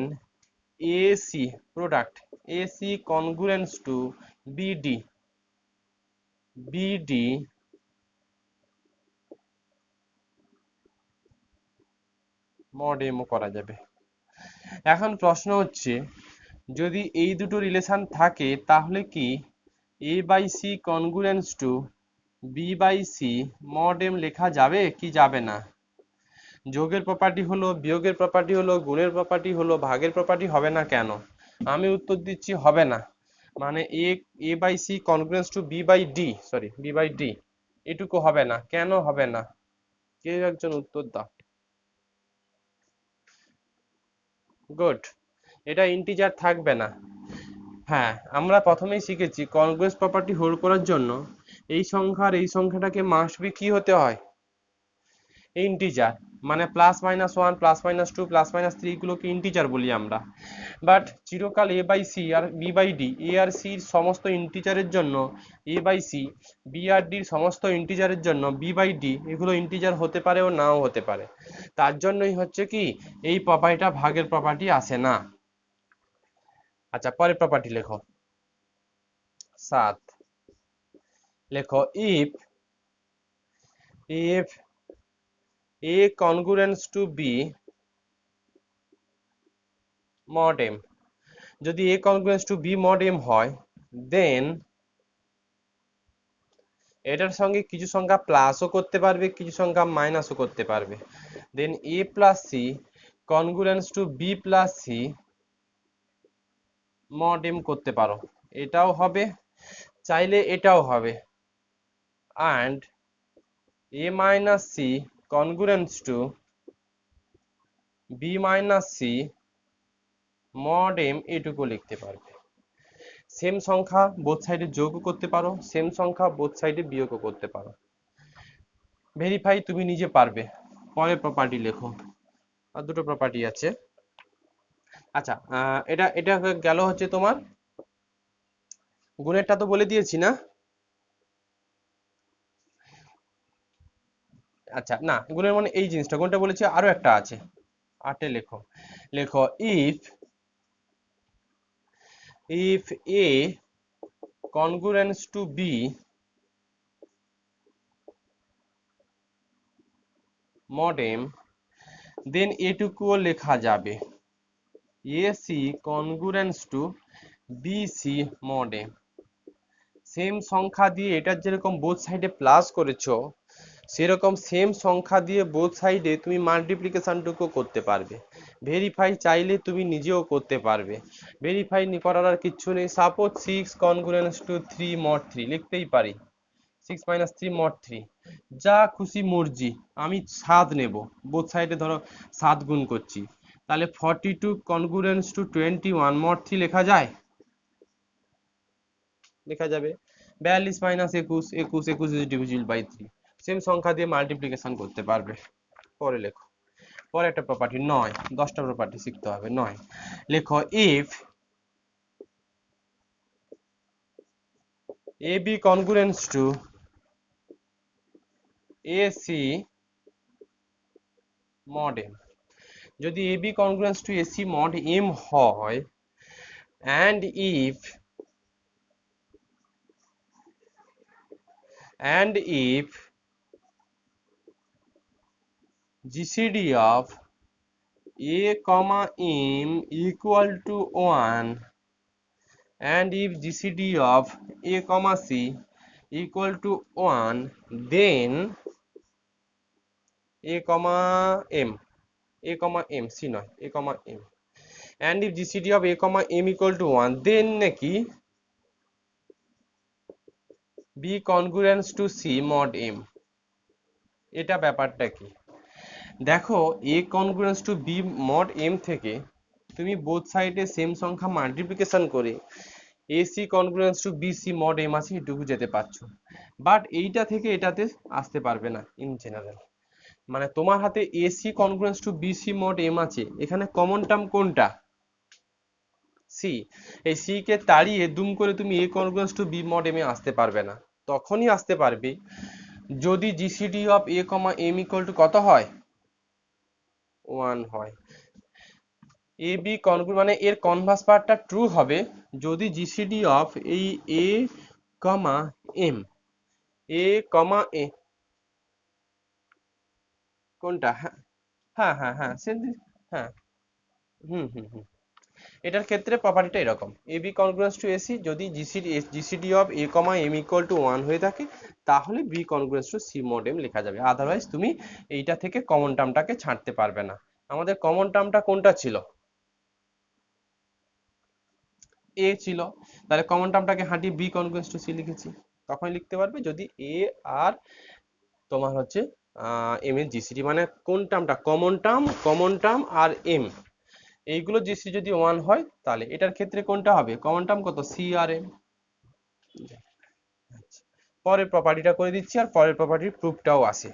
ac product ac congruence to bd bd mod m ও করা যাবে। এখন প্রশ্ন হচ্ছে, যদি এই দুটো রিলেশন থাকে তাহলে কি a by C congruence to B by C mod M লেখা যাবে কি যাবে না? যোগের প্রপার্টি হলো, বিয়োগের প্রপার্টি হলো, গুণের প্রপার্টি হলো, ভাগের প্রপার্টি হবে না কেন? আমি উত্তর দিচ্ছি হবে না। মানে A by C congruence to B by D, sorry B by D, এটুকু হবে না। কেন হবে না? কেউ একজন উত্তর দাও। গুড, এটা ইন্টিজার থাকবে না। হ্যাঁ, আমরা প্রথমেই শিখেছি কনগ্রুয়েন্স প্রপার্টি হোল্ড করার জন্য এই সংখ্যার এই সংখ্যাটাকে মাস্ট বি কি হতে হয়? ইন্টিজার। মানে plus minus 1 plus minus 2 plus minus 3 এগুলোকে ইন্টিজার বলি আমরা। বাট চিরকাল এ বাই সি আর বি বাই ডি, এ আর সির সমস্ত ইন্টিজারের জন্য এ বাই সি, বি আর ডির সমস্ত ইন্টিজারের জন্য বি বাই ডি, এগুলো ইন্টিজার হতে পারে ও নাও হতে পারে। তার জন্যই হচ্ছে কি এই প্রপার্টিটা ভাগের প্রপার্টি আসে না। আচ্ছা, পরের প্রপার্টি লেখো 7। লেখো if if a congruence to b mod m, যদি a congruence to b mod m হয়, দেন এটার সঙ্গে কিছু সংখ্যা প্লাসও করতে পারবে, কিছু সংখ্যা মাইনাসও করতে পারবে। Then a plus C congruence to b plus C mod m করতে পারো, এটাও হবে, চাইলে এটাও হবে। and a minus c congruence to b minus c mod m, এটুকু লিখতে পারবে। সেম সংখ্যা বোথ সাইডে যোগও করতে পারো, সেম সংখ্যা বোথ সাইডে বিয়োগও করতে পারো। ভেরিফাই তুমি নিজে পারবে। পরের প্রপার্টি লেখো, আর দুটো প্রপার্টি আছে। আচ্ছা, এটা এটা গেল হচ্ছে তোমার গুণেরটা তো বলে দিয়েছি না? আচ্ছা, না গুণের মানে এই জিনিসটা, গুণটা বলেছি, আরো একটা আছে। 8-এ লেখো, লেখো if if A congruence to b mod m, দেন এটুকুও লেখা যাবে ac congruence to bc mod m। Same সংখ্যা দিয়ে এটার যেরকম বোথ সাইডে প্লাস করেছো, সেরকম সেম সংখ্যা দিয়ে বোথ সাইডে তুমি মাল্টিপ্লিকেশনটুকু করতে পারবে। ভেরিফাই চাইলে তুমি নিজেও করতে পারবে। ভেরিফাই করার আর কিচ্ছু নেই। সাপোজ 6 কনগ্রুয়েন্স টু 3 মড 3 লিখতেই পারি, 6 মাইনাস 3 মড 3, যা খুশি মর্জি। আমি 7 নেব, বোথ সাইডে ধরো 7 গুণ করছি, তাহলে 42 কনগ্রুয়েন্স টু 21 মড 3 লেখা যায়, লেখা যাবে। 42 minus 21, 21 21 is divisible by 3, same সংখ্যা দিয়ে মাল্টিপ্লিকেশন করতে পারবে। পরে লেখো, পরে একটা প্রপার্টি 9, 10টা প্রপার্টি শিখতে হবে। 9 লেখো if ab congruence to ac mod m, যদি ab congruence to ac mod m হয়, and if GCD of a comma m equal to 1, and if GCD of a comma c equal to 1, then a comma m, c নয়, a comma m, and if GCD of a comma m equal to 1, then নাকি b congruence to c mod m। এটা ব্যাপারটা কি দেখো, a congruence to b mod m থেকে তুমি both সাইডে same সংখ্যা মাল্টিপ্লিকেশন করে ac congruence to bc mod m আছে এটুকু যেতে পারছো, বাট এইটা থেকে এটাতে আসতে পারবে না ইন জেনারেল। মানে তোমার হাতে ac congruence to bc mod m আছে, এখানে কমন টার্ম কোনটা? c। এই c কে তাড়িয়ে দুম করে তুমি a congruence to b mod m এ আসতে পারবে না। তখনই আসতে পারবে যদি GCD of a, m equal to কত হয়? 1 হয়। AB কনগ্রু মানে এর কনভার্স পার্টটা ট্রু হবে যদি GCD অফ এই a, m, a, a কোনটা? হ্যাঁ হ্যাঁ হ্যাঁ হ্যাঁ হ্যাঁ, এটার ক্ষেত্রে প্রপার্টিটা এরকম, AB congruence to AC যদি GCD of a, m equal to 1 হয়ে থাকে তাহলে B congruence to C mod m লেখা যাবে, আদারওয়াইজ তুমি এইটা থেকে কমন টার্মটাকে ছাঁটতে পারবে না। আমাদের কমন টার্মটা কোনটা ছিল? a ছিল, তাহলে common টার্মটাকে হাঁটিয়ে b congruence to c লিখেছি। তখন লিখতে পারবে যদি a আর তোমার হচ্ছে m এর জিসিডি মানে কোন টার্মটা কমন টার্ম আর m এইগুলো জিসিডি যদি 1 হয় তাহলে এটার ক্ষেত্রে কোনটা হবে? কমন টার্ম কত? c আর m। পরের প্রপার্টিটা করে দিচ্ছি, আর পরের প্রপার্টির প্রুফটাও আছে।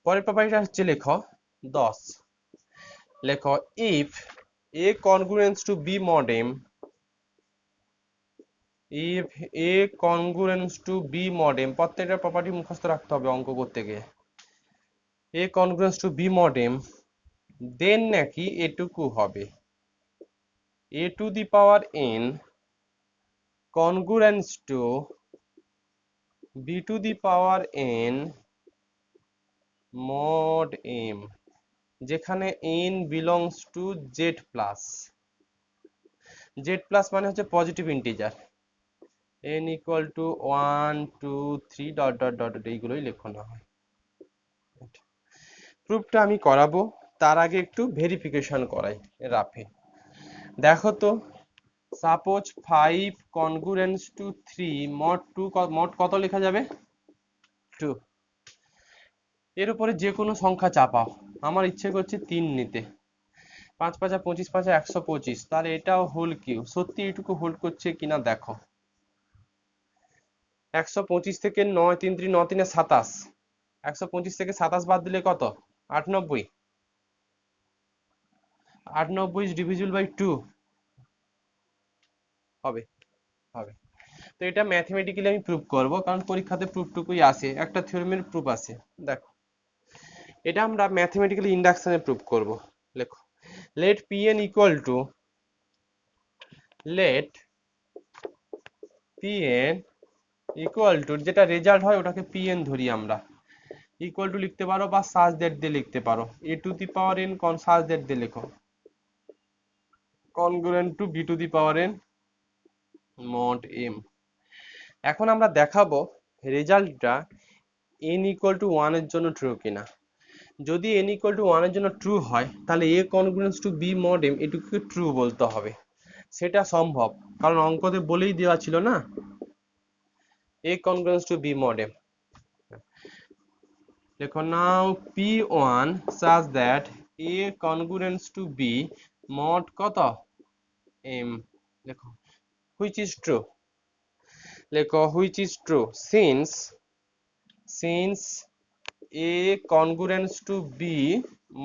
পরের প্রপার্টিটা হচ্ছে লেখো 10, লেখো if a congruence to b mod m, if a congruence to b mod m, প্রত্যেকটা প্রপার্টি মুখস্থ রাখতে হবে অঙ্ক করতে গিয়ে। a congruence to b mod m, then নাকি এটুকু হবে a to the power n congruence to b to the power n mod m, যেখানে n belongs to z plus, z plus মানে হচ্ছে positive integer, n equal to 1 2 3 dot dot dot এইগুলোই লেখানো হয়। প্রুফটা আমি করাবো, তার আগে একটু ভেরিফিকেশন করাই রাফে। দেখো তো, suppose 5 congruence to 3 mod 2 mod কত লেখা যাবে? 2। এর উপরে যে কোনো সংখ্যা চাপাও, আমার ইচ্ছে করছে 3 নিতে। 5 5 25 5 125, তাহলে এটাও হোল কিউ, সত্যি এটুকু হোল্ড করছে কিনা দেখো। 125 থেকে 9 3 3 9 3 27, 125 থেকে 27 বাদ দিলে কত? 98, 98 ডিভিজিবল বাই 2 হবে, হবে। তো এটা ম্যাথমেটিক্যালি আমি প্রুফ করব, কারণ পরীক্ষাতে প্রুফটুকুই আসে, একটা থিওরেমের প্রুফ আছে। দেখো, এটা আমরা ম্যাথমেটিক্যালি ইন্ডাকশনে প্রুফ করব। লেখো let pn equal to, let pn equal to, যেটা রেজাল্ট হয় ওটাকে pn ধরি আমরা, ইকুয়াল টু লিখতে পারো বা সাজ দ্যাট দিয়ে লিখতে পারো, a to the power n such that দিয়ে লেখো congruent to b to the power n mod m। এখন আমরা দেখাবো রেজাল্টটা n equal to 1 এর জন্য ট্রু কিনা। যদি n equal to 1 এর জন্য ট্রু হয় তাহলে a congruence to b mod m এটুকুকে ট্রু বলতে হবে। সেটা সম্ভব, কারণ অঙ্কতে বলেই দেওয়া ছিল না a congruence to b mod m। দেখো নাও p1 such that a congruence to b mod কত m, দেখো which is true, লেখো which is true since a congruence to b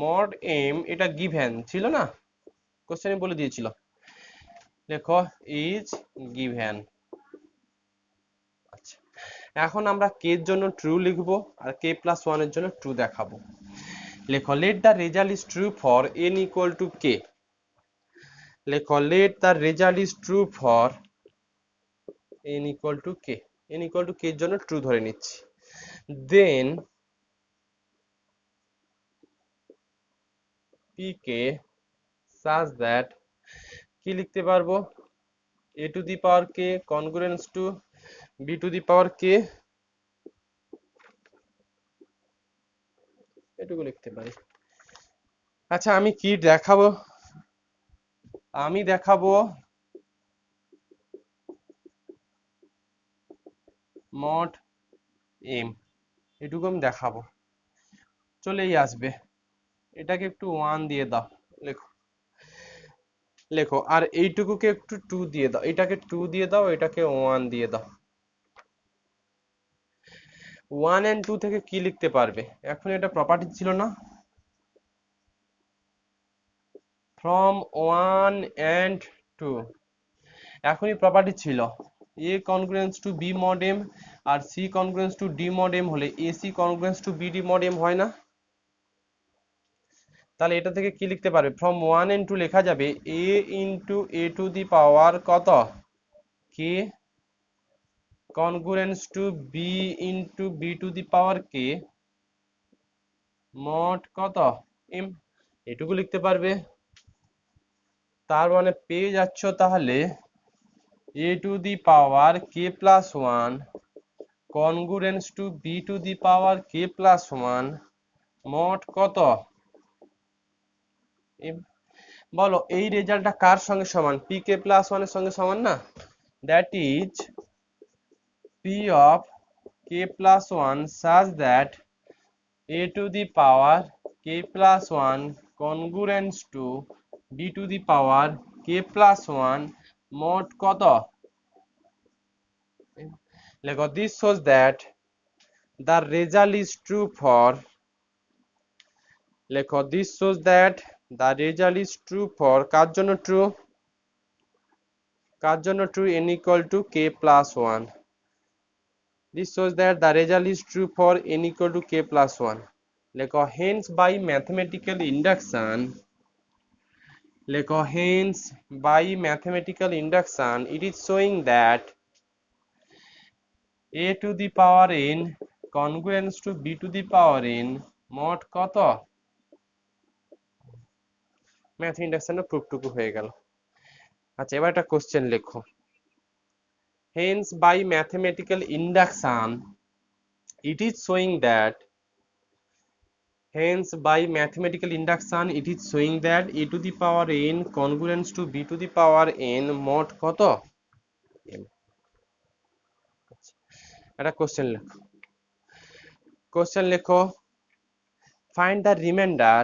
mod m, এটা given ছিল না, কোশ্চেনে বলে দিয়েছিল, লেখো is given। আচ্ছা, এখন আমরা k এর জন্য ট্রু লিখবো আর k plus 1 এর জন্য ট্রু দেখাবো। লেখো let the result is true for n equal to k, লেখো let the result is true for n equal to k, n equal to k এর জন্য ট্রু ধরে নিচ্ছি, then pk such that কি লিখতে পারবো a to the power k congruence to b to the power k এটুকু লিখতে পারি। আচ্ছা আমি কি দেখাবো, আমি দেখাবো মড এম, এটুকু আমি দেখাবো, চলেই আসবে। এটাকে একটু 1 দিয়ে দাও, লেখো লেখো, আর এইটুকুকে একটু 2 দিয়ে দাও, এটাকে 2 দিয়ে দাও, এটাকে 1 দিয়ে দাও। 1 and 2 থেকে কি লিখতে পারবে? এখন এটা প্রপার্টি ছিল না, ফ্রম 1 and 2 এখনই প্রপার্টি ছিল, a congruence to b mod m R c congruence to d mod m হলে ac congruence to bd mod m হয় না? তাহলে এটা থেকে কি লিখতে পারবে? ফ্রম 1 and 2 লেখা যাবে a into a to the power কত k congruence to b into b to the power k mod কত m, এটুকু লিখতে পারবে। তার মানে পেয়ে যাচ্ছ তাহলে a to the power k plus 1 congruence to b to the power k plus 1 mod কত m। বলো এই রেজাল্টটা কার সঙ্গে সমান? pk plus 1 এর সঙ্গে সমান না? That is p of k plus 1 such that a to the power k plus 1 congruence to b to the power k plus 1 mod কত? লেখো this shows that the result is true for, লেখো this shows that the result is true for কার জন্য true? কার জন্য true? n equal to k plus 1। this shows that the result is true for n equal to k plus 1। লেখো hence by mathematical induction, লেখো hence by mathematical induction it is showing that a to the power n congruence to b to the power n mod কত? Math ইন্ডাকশনের প্রুফটুকু হয়ে গেল। আচ্ছা এবার একটা question লেখো, hence by mathematical induction it is showing that, hence by mathematical induction it is showing that a to the power n congruence to b to the power n mod কত m। একটা question লেখো, question লেখো find the remainder,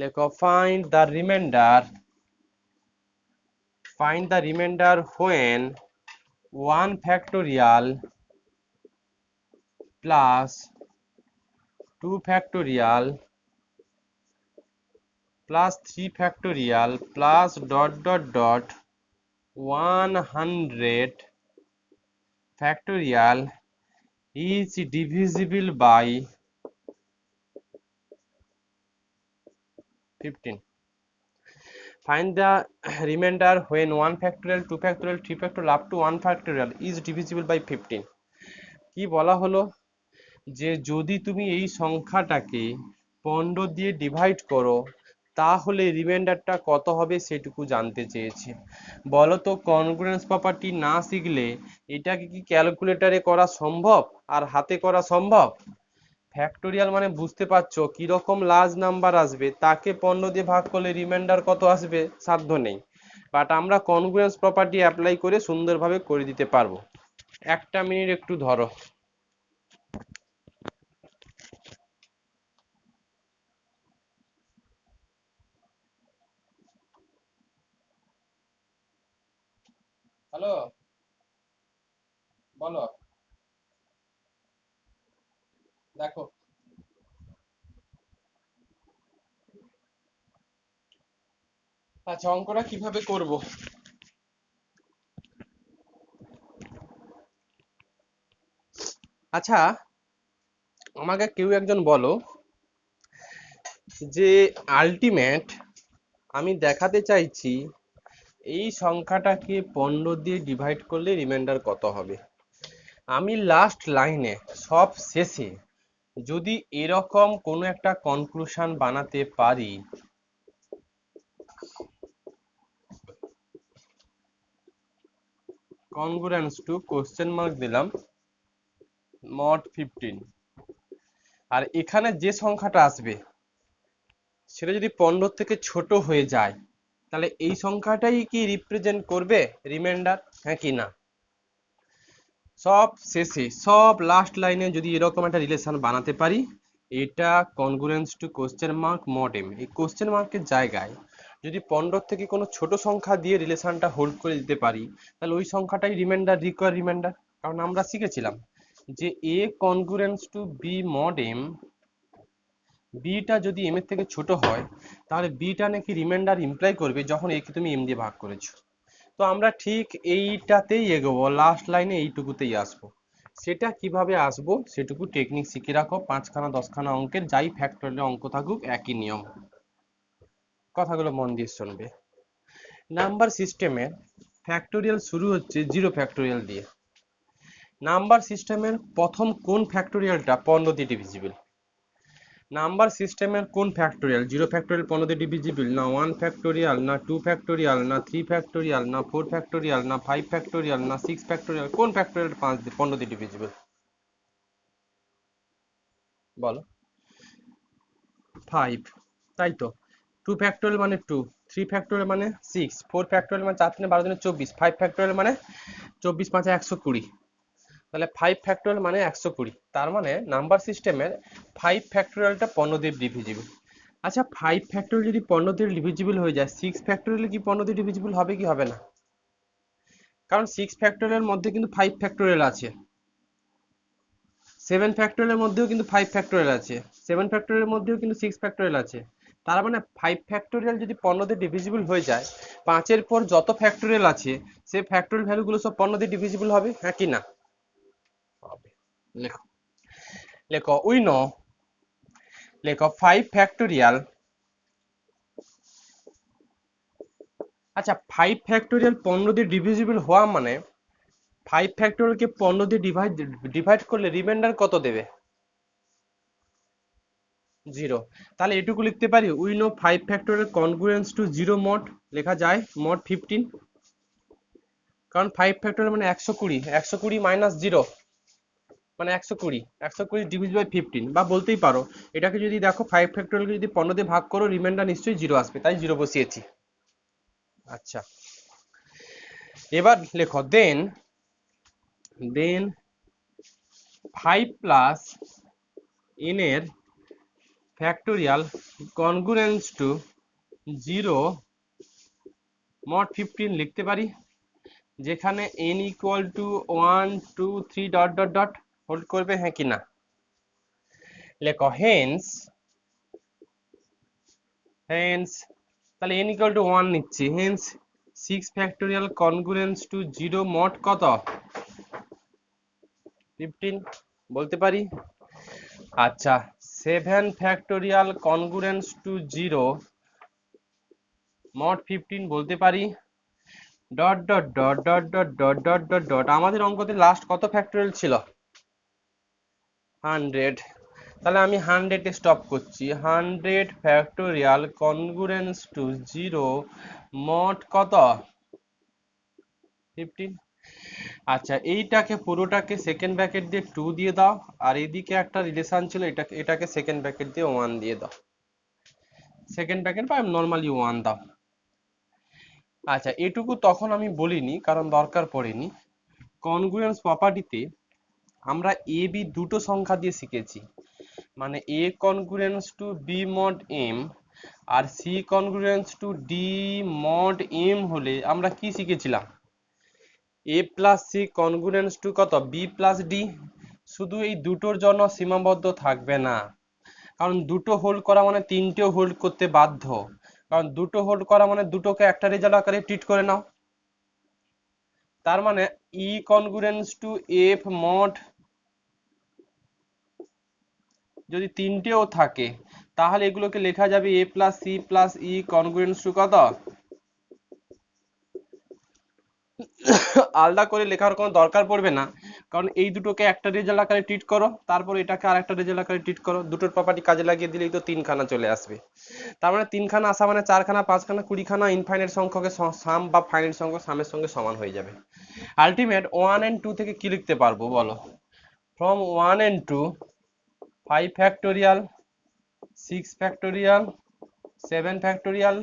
লেখো find the remainder, find the remainder when 1 factorial plus 2 factorial plus 3 factorial plus dot dot dot 100 factorial is divisible by 15। find the remainder when 1 factorial 2 factorial 3 factorial up to 1 factorial is divisible by 15। কি বলা হলো যে যদি তুমি এই সংখ্যাটাকে 15 দিয়ে divide করো তাহলে রিমাইন্ডারটা কত হবে সেটুকু জানতে চেয়েছে। বলো তো কনগ্রুয়েন্স প্রপার্টি না শিখলে এটাকে কি ক্যালকুলেটরে করা সম্ভব আর হাতে করা সম্ভব? ফ্যাক্টোরিয়াল মানে বুঝতে পারছো কিরকম লার্জ নাম্বার আসবে, তাকে 15 দিয়ে ভাগ করলে রিমাইন্ডার কত আসবে সাধ্য নেই, বাট আমরা কনগ্রুয়েন্স প্রপার্টি অ্যাপ্লাই করে সুন্দরভাবে করে দিতে পারবো। একটা মিনিট একটু ধরো। হ্যালো বলো, দেখো আচ্ছা অঙ্কটা কিভাবে করব? আচ্ছা আমাকে কেউ একজন বলো যে আলটিমেট আমি দেখাতে চাইছি এই সংখ্যাটাকে 15 দিয়ে ডিভাইড করলে রিমাইন্ডার কত হবে। আমি লাস্ট লাইনে সব শেষে যদি এরকম কোনো একটা কনক্লুশন বানাতে পারি, কনগ্রুয়েন্স টু কোশ্চেন মার্ক দিলাম মড 15, আর এখানে যে সংখ্যাটা আসবে সেটা যদি 15 থেকে ছোট হয়ে যায়, তাহলে এই সংখ্যাটাই কি রিপ্রেজেন্ট করবে রিমাইন্ডার, হ্যাঁ কি না? সব শেষে সব লাস্ট লাইনে যদি এরকম একটা রিলেশন বানাতে পারি, এটা congruence to question mark mod M. এই কোশ্চেন মার্কের জায়গায় যদি 15 থেকে কোনো ছোট সংখ্যা দিয়ে রিলেশনটা হোল্ড করে দিতে পারি, তাহলে ওই সংখ্যাটাই রিমাইন্ডার, রিকোয়ার রিমাইন্ডার। কারণ আমরা শিখেছিলাম যে A congruence to B mod M, বিটা যদি এম এর থেকে ছোট হয় তাহলে বিটা নাকি রিমাইন্ডার ইমপ্লাই করবে যখন একে তুমি এম দিয়ে ভাগ করেছো। তো আমরা ঠিক এইটাতেই এগোবো, লাস্ট লাইনে এইটুকুতেই আসবো। সেটা কিভাবে আসবো সেটুকু টেকনিক শিখে রাখো, 5খানা 10খানা অঙ্কের যাই ফ্যাক্টরিয়াল অঙ্ক থাকুক একই নিয়ম। কথাগুলো মন দিয়ে শুনবে। নাম্বার সিস্টেমের ফ্যাক্টোরিয়াল শুরু হচ্ছে 0 ফ্যাক্টোরিয়াল দিয়ে। নাম্বার সিস্টেমের প্রথম কোন ফ্যাক্টোরিয়ালটা 15 দিয়ে ডিভিজিবল? নাম্বার সিস্টেমের কোন ফ্যাক্টোরিয়াল 0 ফ্যাক্টোরিয়াল 15 দিয়ে ডিভিজিবল? না 1 ফ্যাক্টোরিয়াল, না 2 ফ্যাক্টোরিয়াল, না 3 ফ্যাক্টোরিয়াল, না 4 ফ্যাক্টোরিয়াল, না 5 ফ্যাক্টোরিয়াল, না 6 ফ্যাক্টোরিয়াল? কোন ফ্যাক্টোরিয়াল 15 দিয়ে ডিভিজিবল বলো? 5, তাই তো। 2 ফ্যাক্টোরিয়াল মানে 2, 3 ফ্যাক্টোরিয়াল মানে 6, 4 ফ্যাক্টোরিয়াল মানে 4 3 12 24, 5 ফ্যাক্টোরিয়াল মানে 24 5 120। তাহলে 5 ফ্যাক্টোরিয়াল মানে 120। তার মানে নাম্বার সিস্টেমের 5 ফ্যাক্টোরিয়ালটা 15 দিয়ে ডিভিজিবল। আচ্ছা 5 ফ্যাক্টোরিয়াল যদি 15 দিয়ে ডিভিজিবল হয়ে যায়, 6 ফ্যাক্টোরিয়াল কি 15 দিয়ে ডিভিজিবল হবে কি হবে না? কারণ 6 ফ্যাক্টোরিয়ালের মধ্যে কিন্তু 5 ফ্যাক্টোরিয়াল আছে, 7 ফ্যাক্টোরিয়ালের মধ্যেও কিন্তু 5 ফ্যাক্টোরিয়াল আছে, 7 ফ্যাক্টোরিয়ালের মধ্যেও কিন্তু 6 ফ্যাক্টোরিয়াল আছে। তার মানে 5 ফ্যাক্টোরিয়াল যদি 15 দিয়ে ডিভিজিবল হয়ে যায়, 5 এর পর যত ফ্যাক্টোরিয়াল আছে সেই ফ্যাক্টোরিয়াল ভ্যালুগুলো সব 15 দিয়ে ডিভিজিবল হবে, হ্যাঁ কি না? হবে। লেখো, লেখো উই নো, লেখো 5 ফ্যাক্টোরিয়াল। আচ্ছা 5 ফ্যাক্টোরিয়াল 15 দিয়ে ডিভিজিবল হওয়া মানে 5 ফ্যাক্টোরিয়ালকে 15 দিয়ে ডিভাইড করলে রিমাইন্ডার কত দেবে? 0। তাহলে এটুকু লিখতে পারি we know 5 factorial congruence to 0 mod, লেখা যায় মড 15। কারণ 5 ফ্যাক্টোরিয়াল মানে 120, 120 মাইনাস 0 মানে 120, 120 ডিভিড বাই 15। বা বলতেই পারো এটাকে যদি দেখো 5 ফ্যাক্টোরিয়ালকে যদি 15 দিয়ে ভাগ করো রিমাইন্ডার নিশ্চয়ই 0 আসবে, তাই 0 বসিয়েছি। আচ্ছা এবার লেখো দেন 5 প্লাস n এর ফ্যাক্টোরিয়াল কনগ্রুয়েন্স টু 0 মড 15 লিখতে পারি, যেখানে n equal to 1 2 3 dot dot dot hold করবে, হ্যাঁ কি না? লেখো হেন্স, হেন্স তাহলে n ইকুয়াল টু 1 নিচ্ছি, hence 6 factorial congruence to 0 mod কত? 15 বলতে পারি। আচ্ছা 7 ফ্যাক্টোরিয়াল কনগ্রুয়েন্স টু 0 মড 15 বলতে পারি। Dot dot dot dot dot dot dot dot dot আমাদের অঙ্কতে লাস্ট কত ফ্যাক্টোরিয়াল ছিল? 100। তাহলে আমি 100 এ স্টপ করছি। 100 ফ্যাক্টোরিয়াল কনগ্রুয়েন্স টু 0 মড কত? 15। আচ্ছা এইটাকে পুরোটাকে সেকেন্ড ব্র্যাকেট দিয়ে 2 দিয়ে দাও, আর এদিকে একটা রিলেশন ছিল এটাকে সেকেন্ড ব্র্যাকেট দিয়ে 1 দিয়ে দাও, সেকেন্ড ব্র্যাকেট বা নরমালি 1 দাও। আচ্ছা এটুকু তখন আমি বলিনি কারণ দরকার পড়েনি। কনগ্রুয়েন্স প্রপার্টিতে আমরা এ বি দুটো সংখ্যা দিয়ে শিখেছি, মানে A congruence to B mod M আর C congruence to D mod M হলে আমরা কি শিখেছিলাম? A plus C congruence to কত? B plus D. শুধু এই দুটোর জন্য সীমাবদ্ধ থাকবে না, কারণ দুটো হোল্ড করা মানে তিনটেও হোল্ড করতে বাধ্য, কারণ দুটো হোল্ড করা মানে দুটোকে একটা রেজাল্ট আকারে ট্রিট করে নাও। তার মানে ই কনগ্রুয়েন্স টু এফ মড যদি তিনটেও থাকে তাহলে এগুলোকে লেখা যাবে এ plus C plus E congruence to কত? আলাদা করে লেখার কোনো দরকার পড়বে না, কারণ এই দুটোকে একটা রেজাল্ট আকারে ট্রিট করো, তারপর এটাকে আরেকটা রেজাল্ট আকারে ট্রিট করো, দুটোর প্রপার্টি কাজে লাগিয়ে দিলেই তো তিনখানা চলে আসবে। তার মানে তিনখানা আসা মানে চারখানা, পাঁচখানা, 20খানা ইনফাইনাইট সংখ্যকের সাম বা ফাইনাইট সংখ্যক সামের সঙ্গে সমান হয়ে যাবে। আলটিমেট 1 and 2 থেকে কি লিখতে পারবো বলো? From 1 and 2 5 factorial, 6 factorial, 7 factorial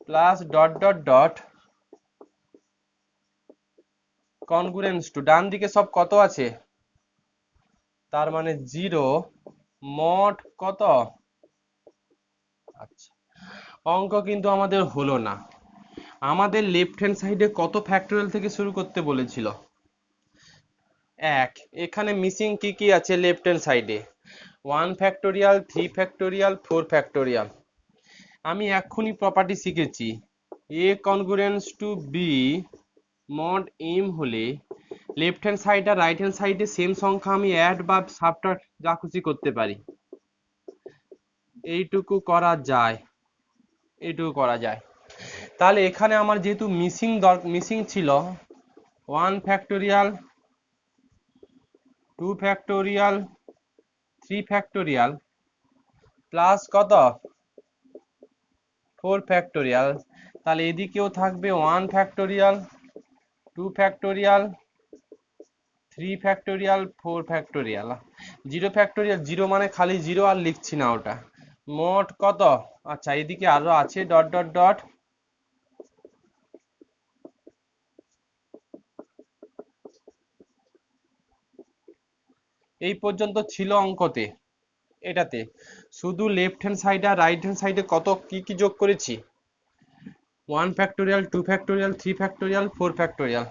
plus dot dot dot congruence to, ডান দিকে সব কত আছে? তার মানে 0, মোট কত? আচ্ছা, অঙ্ক কিন্তু আমাদের হলো না। আমাদের লেফট হ্যান্ড সাইডে কত ফ্যাক্টোরিয়াল থেকে শুরু করতে বলেছিল? 1। এখানে মিসিং কি কি আছে লেফট হ্যান্ড সাইডে? 1 ফ্যাক্টোরিয়াল, 3 ফ্যাক্টোরিয়াল, 4 ফ্যাক্টোরিয়াল। আমি এক্ষুনি প্রপার্টি শিখেছি, A congruence to B mod M হলে লেফট হ্যান্ড সাইড আর রাইট হ্যান্ড সাইডে সেম সংখ্যা আমি অ্যাড বা সাবট্রাক্ট যা খুশি করতে পারি। এইটুকু করা যায়, এইটুকু করা যায়। তাহলে এখানে আমার যেহেতু মিসিং ছিল 1 ফ্যাক্টোরিয়াল, 2 ফ্যাক্টোরিয়াল, 3 ফ্যাক্টোরিয়াল প্লাস কত 4 ফ্যাক্টোরিয়াল, তাহলে এদিকেও থাকবে 1 factorial, 2 factorial, 3 factorial, 4 factorial, 0 factorial. 0 মানে খালি 0 আর লিখছি না ওটা। মোট কত? আচ্ছা, এদিকে আরো আছে ডট ডট ডট। এই পর্যন্ত ছিল অঙ্কতে, এটাতে শুধু লেফট হ্যান্ড সাইড আর রাইট হ্যান্ড সাইডে কত কি কি যোগ করেছি? 1 ফ্যাক্টোরিয়াল, 2 ফ্যাক্টোরিয়াল, 3 ফ্যাক্টোরিয়াল, 4 ফ্যাক্টোরিয়াল।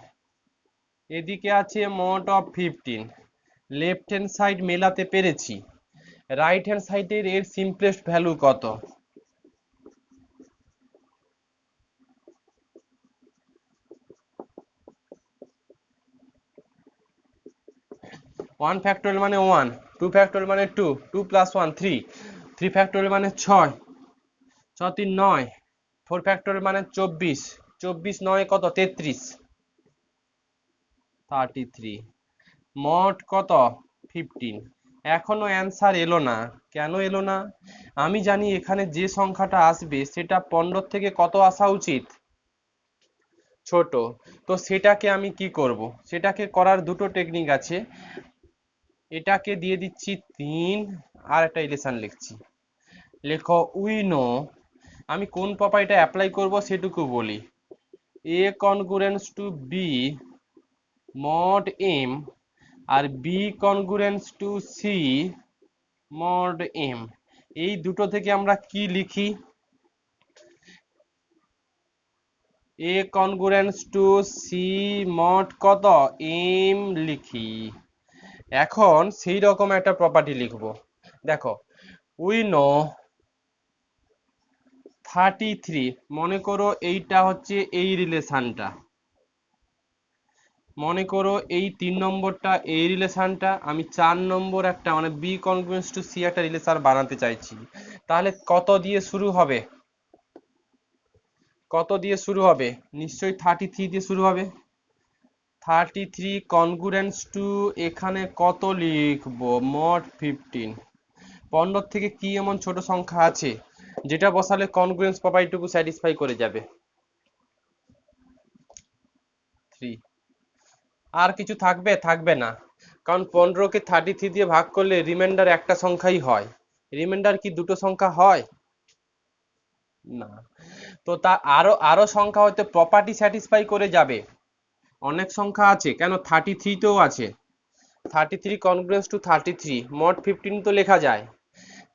এদিকে আছে মোট অফ 15। লেফট হ্যান্ড সাইড মেলাতে পেরেছি, রাইট হ্যান্ড সাইডের এর সিম্পলেস্ট ভ্যালু কত? 1 ফ্যাক্টোরিয়াল মানে 1, 2 ফ্যাক্টোরিয়াল মানে 2, 2 প্লাস 1 3, 3 ফ্যাক্টোরিয়াল মানে 6, 6 3 9, 4 ফ্যাক্টোরিয়াল মানে 24, 24 9 কত 33, 33। মোট কত? 15। এখনো অ্যান্সার এলো না। কেন এলো না? আমি জানি এখানে যে সংখ্যাটা আসবে সেটা 15 থেকে কত আসা উচিত? ছোট। তো সেটাকে আমি কি করব? সেটাকে করার দুটো টেকনিক আছে। এটাকে দিয়ে দিচ্ছি 3 আর একটা রিলেশন লিখছি। লেখো উই নো, আমি কোন প্রপার্টিটা অ্যাপ্লাই করব সেটুকু বলি। A congruence to B mod M আর B congruence to C mod M. এই দুটো থেকে আমরা কি লিখি? A congruence to C mod কত এম লিখি। এখন সেই রকম একটা প্রপার্টি লিখব। দেখো, উই নো 33, মনে করো এইটা হচ্ছে এই রিলেশনটা, মনে করো এই 3 নম্বরটা এই রিলেশনটা, আমি 4 নম্বর একটা মানে বি কনগ্রুয়েন্স টু সি একটা রিলেশন বানাতে চাইছি। তাহলে কত দিয়ে শুরু হবে? কত দিয়ে শুরু হবে? নিশ্চয়ই 33 দিয়ে শুরু হবে। 33 কনগ্রুয়েন্স টু এখানে কত লিখবো? মোট 15। 15 থেকে কি এমন ছোট সংখ্যা আছে যেটা বসালে কনগ্রুয়েন্স প্রপার্টিটুকু স্যাটিসফাই করে যাবে? 3। আর কিছু থাকবে? থাকবে না, কারণ 15কে 33 দিয়ে ভাগ করলে রিমাইন্ডার একটা সংখ্যাই হয়। রিমাইন্ডার কি দুটো সংখ্যা হয়? না। তো তা আরো আরো সংখ্যা হয়তো প্রপার্টি স্যাটিসফাই করে যাবে। অনেক সংখ্যা আছে, কেন 33 তেও আছে। 33 কনগ্রুয়েন্স টু 33 মোট 15 তো লেখা যায়।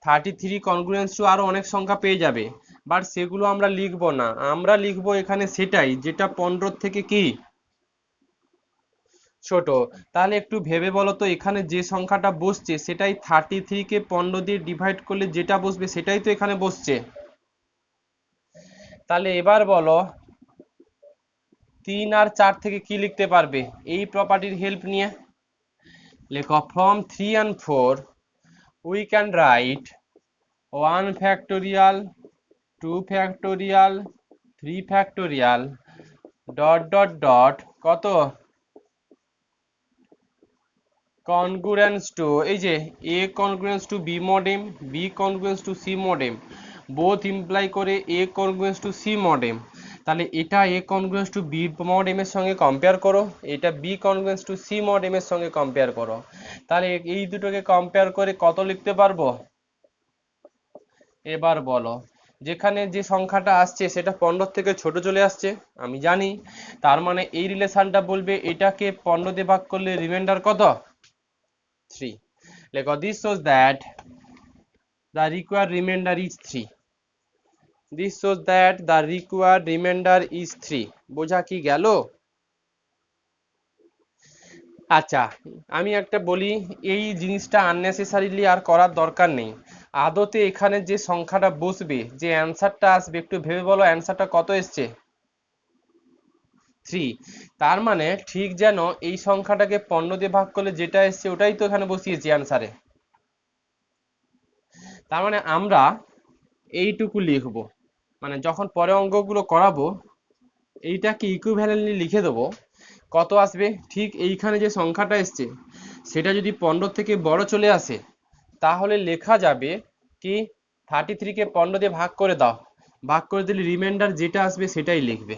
33 কনগ্রুয়েন্স টু আরো অনেক সংখ্যা পেয়ে যাবে, বাট সেগুলো আমরা লিখবো না। আমরা লিখবো এখানে সেটাই যেটা 15 থেকে কি ছোট। তাহলে একটু ভেবে বলো তো, এখানে যে সংখ্যাটা বসছে সেটাই 33 কে 15 দিয়ে ডিভাইড করলে যেটা বসবে সেটাই তো এখানে বসছে। তাহলে এবার বলো 3 আর 4 থেকে কি লিখতে পারবে এই প্রপার্টির হেল্প নিয়ে? লেখো from 3 and 4 we can write 1 factorial, 2 factorial, 3 factorial dot dot dot কত কনগ্রুয়েন্স টু, এই যে A congruence to B mod m, B congruence to C mod m, both imply করে A congruence to C mod m। তাহলে এটা A congruence to B mod m এর সঙ্গে compare করো, এটা B congruence to C mod m এর সঙ্গে compare করো। তাহলে এই দুটোকে কম্পেয়ার করে কত লিখতে পারবো? এবার বলো, যেখানে যে সংখ্যাটা আসছে সেটা 15 থেকে ছোট চলে আসছে আমি জানি, তার মানে এই রিলেশনটা বলবে এটাকে 15 দিয়ে ভাগ করলে রিমাইন্ডার কত? 3। লেখো this shows that the required remainder is 3, this shows that the required remainder is 3। বোঝা কি গেল? আচ্ছা, আমি একটা বলি, এই জিনিসটা আননেসেসারিলি আর করার দরকার নেই। আদতে এখানে যে সংখ্যাটা বসবে, যে অ্যান্সারটা আসবে, একটু ভেবে বলো অ্যান্সারটা কত এসছে? 3। তার মানে ঠিক যেন এই সংখ্যাটাকে 15 দিয়ে ভাগ করলে যেটা এসছে ওটাই তো এখানে বসিয়েছি অ্যান্সারে। তার মানে আমরা এইটুকু লিখবো, মানে যখন পরে অঙ্কগুলো করাবো এইটাকে ইকুইভ্যালেন্টলি লিখে দেবো। কত আসবে? ঠিক এইখানে যে সংখ্যাটা এসছে সেটা যদি 15 থেকে বড় চলে আসে তাহলে লেখা যাবে কি 33কে 15 দিয়ে ভাগ করে দাও, ভাগ করে দিলে রিমাইন্ডার যেটা আসবে সেটাই লিখবে।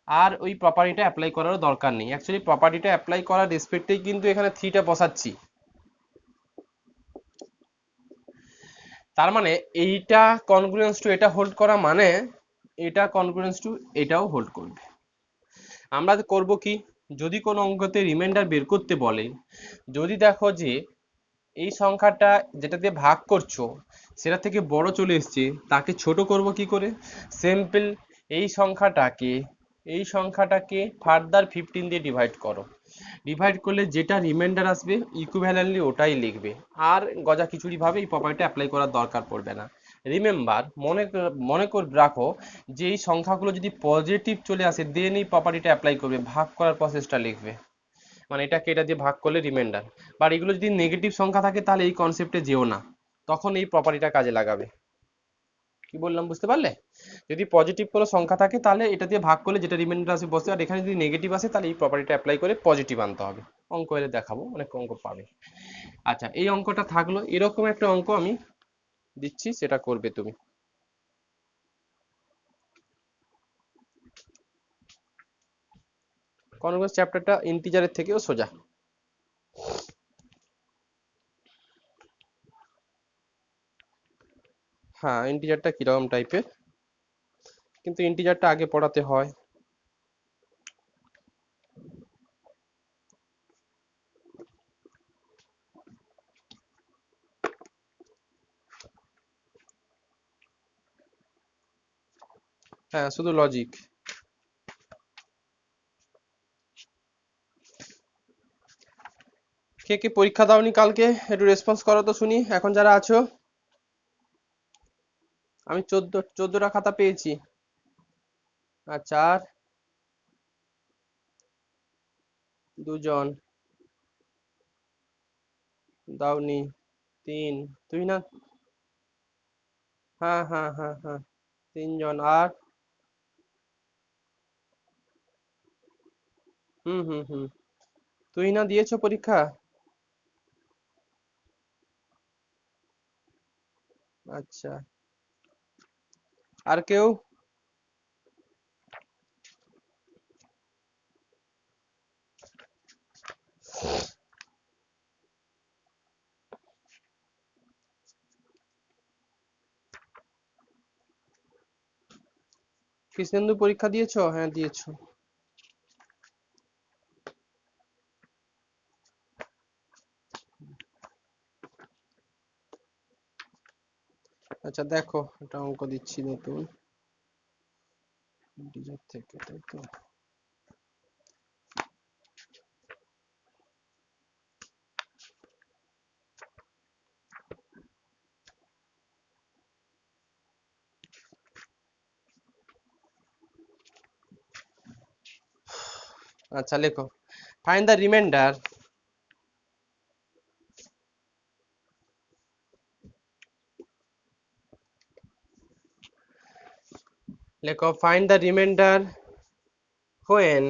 আর ওই প্রপার্টিটা অ্যাপ্লাই করারও দরকার নেই, অ্যাকচুয়ালি প্রপার্টিটা অ্যাপ্লাই করার রেসপেক্টেই কিন্তু এখানে 3টা বসাচ্ছি। তার মানে এইটা কনগ্রুয়েন্স টু এটা হোল্ড করা মানে এটা কনগ্রুয়েন্স টু এটাও হোল্ড করবে। আমরা করব কি, যদি কোনো অঙ্কতে রিমাইন্ডার বের করতে বলে, যদি দেখো যে এই সংখ্যাটা যেটা দিয়ে ভাগ করছো সেটা থেকে বড় চলে এসছে, তাকে ছোট করব কি করে? সিম্পল, এই সংখ্যাটাকে ফার্দার 15 দিয়ে ডিভাইড করো, ডিভাইড করলে যেটা রিমাইন্ডার আসবে ইকুইভ্যালেন্টলি ওটাই লিখবে। আর গজা খিচুড়ি ভাবে এই প্রপার্টিটা অ্যাপ্লাই করার দরকার পড়বে না। রিমেম্বার, মনে করে রাখো যে এই সংখ্যাগুলো যদি পজিটিভ চলে আসে দেন এই প্রপার্টিটা অ্যাপ্লাই করবে, ভাগ করার প্রসেসটা লিখবে, মানে এটাকে এটা দিয়ে ভাগ করলে রিমাইন্ডার। বাট এগুলো যদি নেগেটিভ সংখ্যা থাকে তাহলে এই কনসেপ্টে যেও না, তখন এই প্রপার্টিটা কাজে লাগাবে। কি বললাম বুঝতে পারলে? যদি পজিটিভ কোনো সংখ্যা থাকে তাহলে এটা দিয়ে ভাগ করলে যেটা রিমাইন্ডার আসে বসে, আর এখানে যদি নেগেটিভ আসে তাহলে এই প্রপার্টিটা অ্যাপ্লাই করে পজিটিভ আনতে হবে। অঙ্ক এলে দেখাবো, অনেক অঙ্ক পাবে। আচ্ছা, এই অঙ্কটা থাকলো, এরকম একটা অঙ্ক আমি দিচ্ছি সেটা করবে তুমি। কনভার্স চ্যাপ্টারটা ইন্টিজারের থেকেও সোজা। হ্যাঁ, ইন্টিজারটা কিরকম টাইপের, কিন্তু ইন্টিজারটা আগে পড়াতে হয়। হ্যাঁ, শুধু লজিক। কে কে পরীক্ষা দাওনি কালকে একটু রেসপন্স করো তো শুনি, এখন যারা আছো। আমি 14টা খাতা পেয়েছি। আচ্ছা, আর দুজন দাওনি, 3। তুই না? হ্যাঁ হ্যাঁ হ্যাঁ হ্যাঁ, 3 জন। আর হুম হুম হুম, তুই না দিয়েছো পরীক্ষা? আচ্ছা, আর কেউ? কৃষ্ণেন্দু পরীক্ষা দিয়েছো? হ্যাঁ দিয়েছো। আচ্ছা দেখো, একটা অঙ্ক দিচ্ছি নতুন ইন্টিজার থেকে, তাই তো? আচ্ছা লেখো, ফাইন্ড দ্য রিমাইন্ডার লেখো, find the reminder when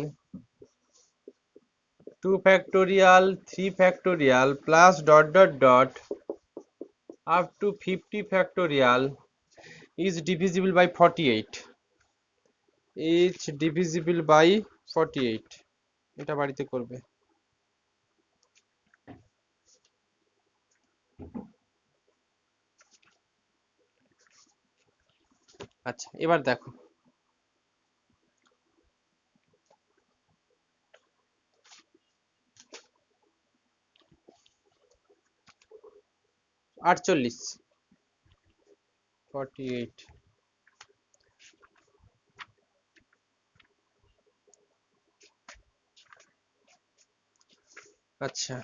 2 factorial 3 factorial plus dot dot dot up to 50 factorial is divisible by 48 is divisible by 48 এটা বাড়িতে করবে আচ্ছা এবার দেখো আটচল্লিশ 48 আচ্ছা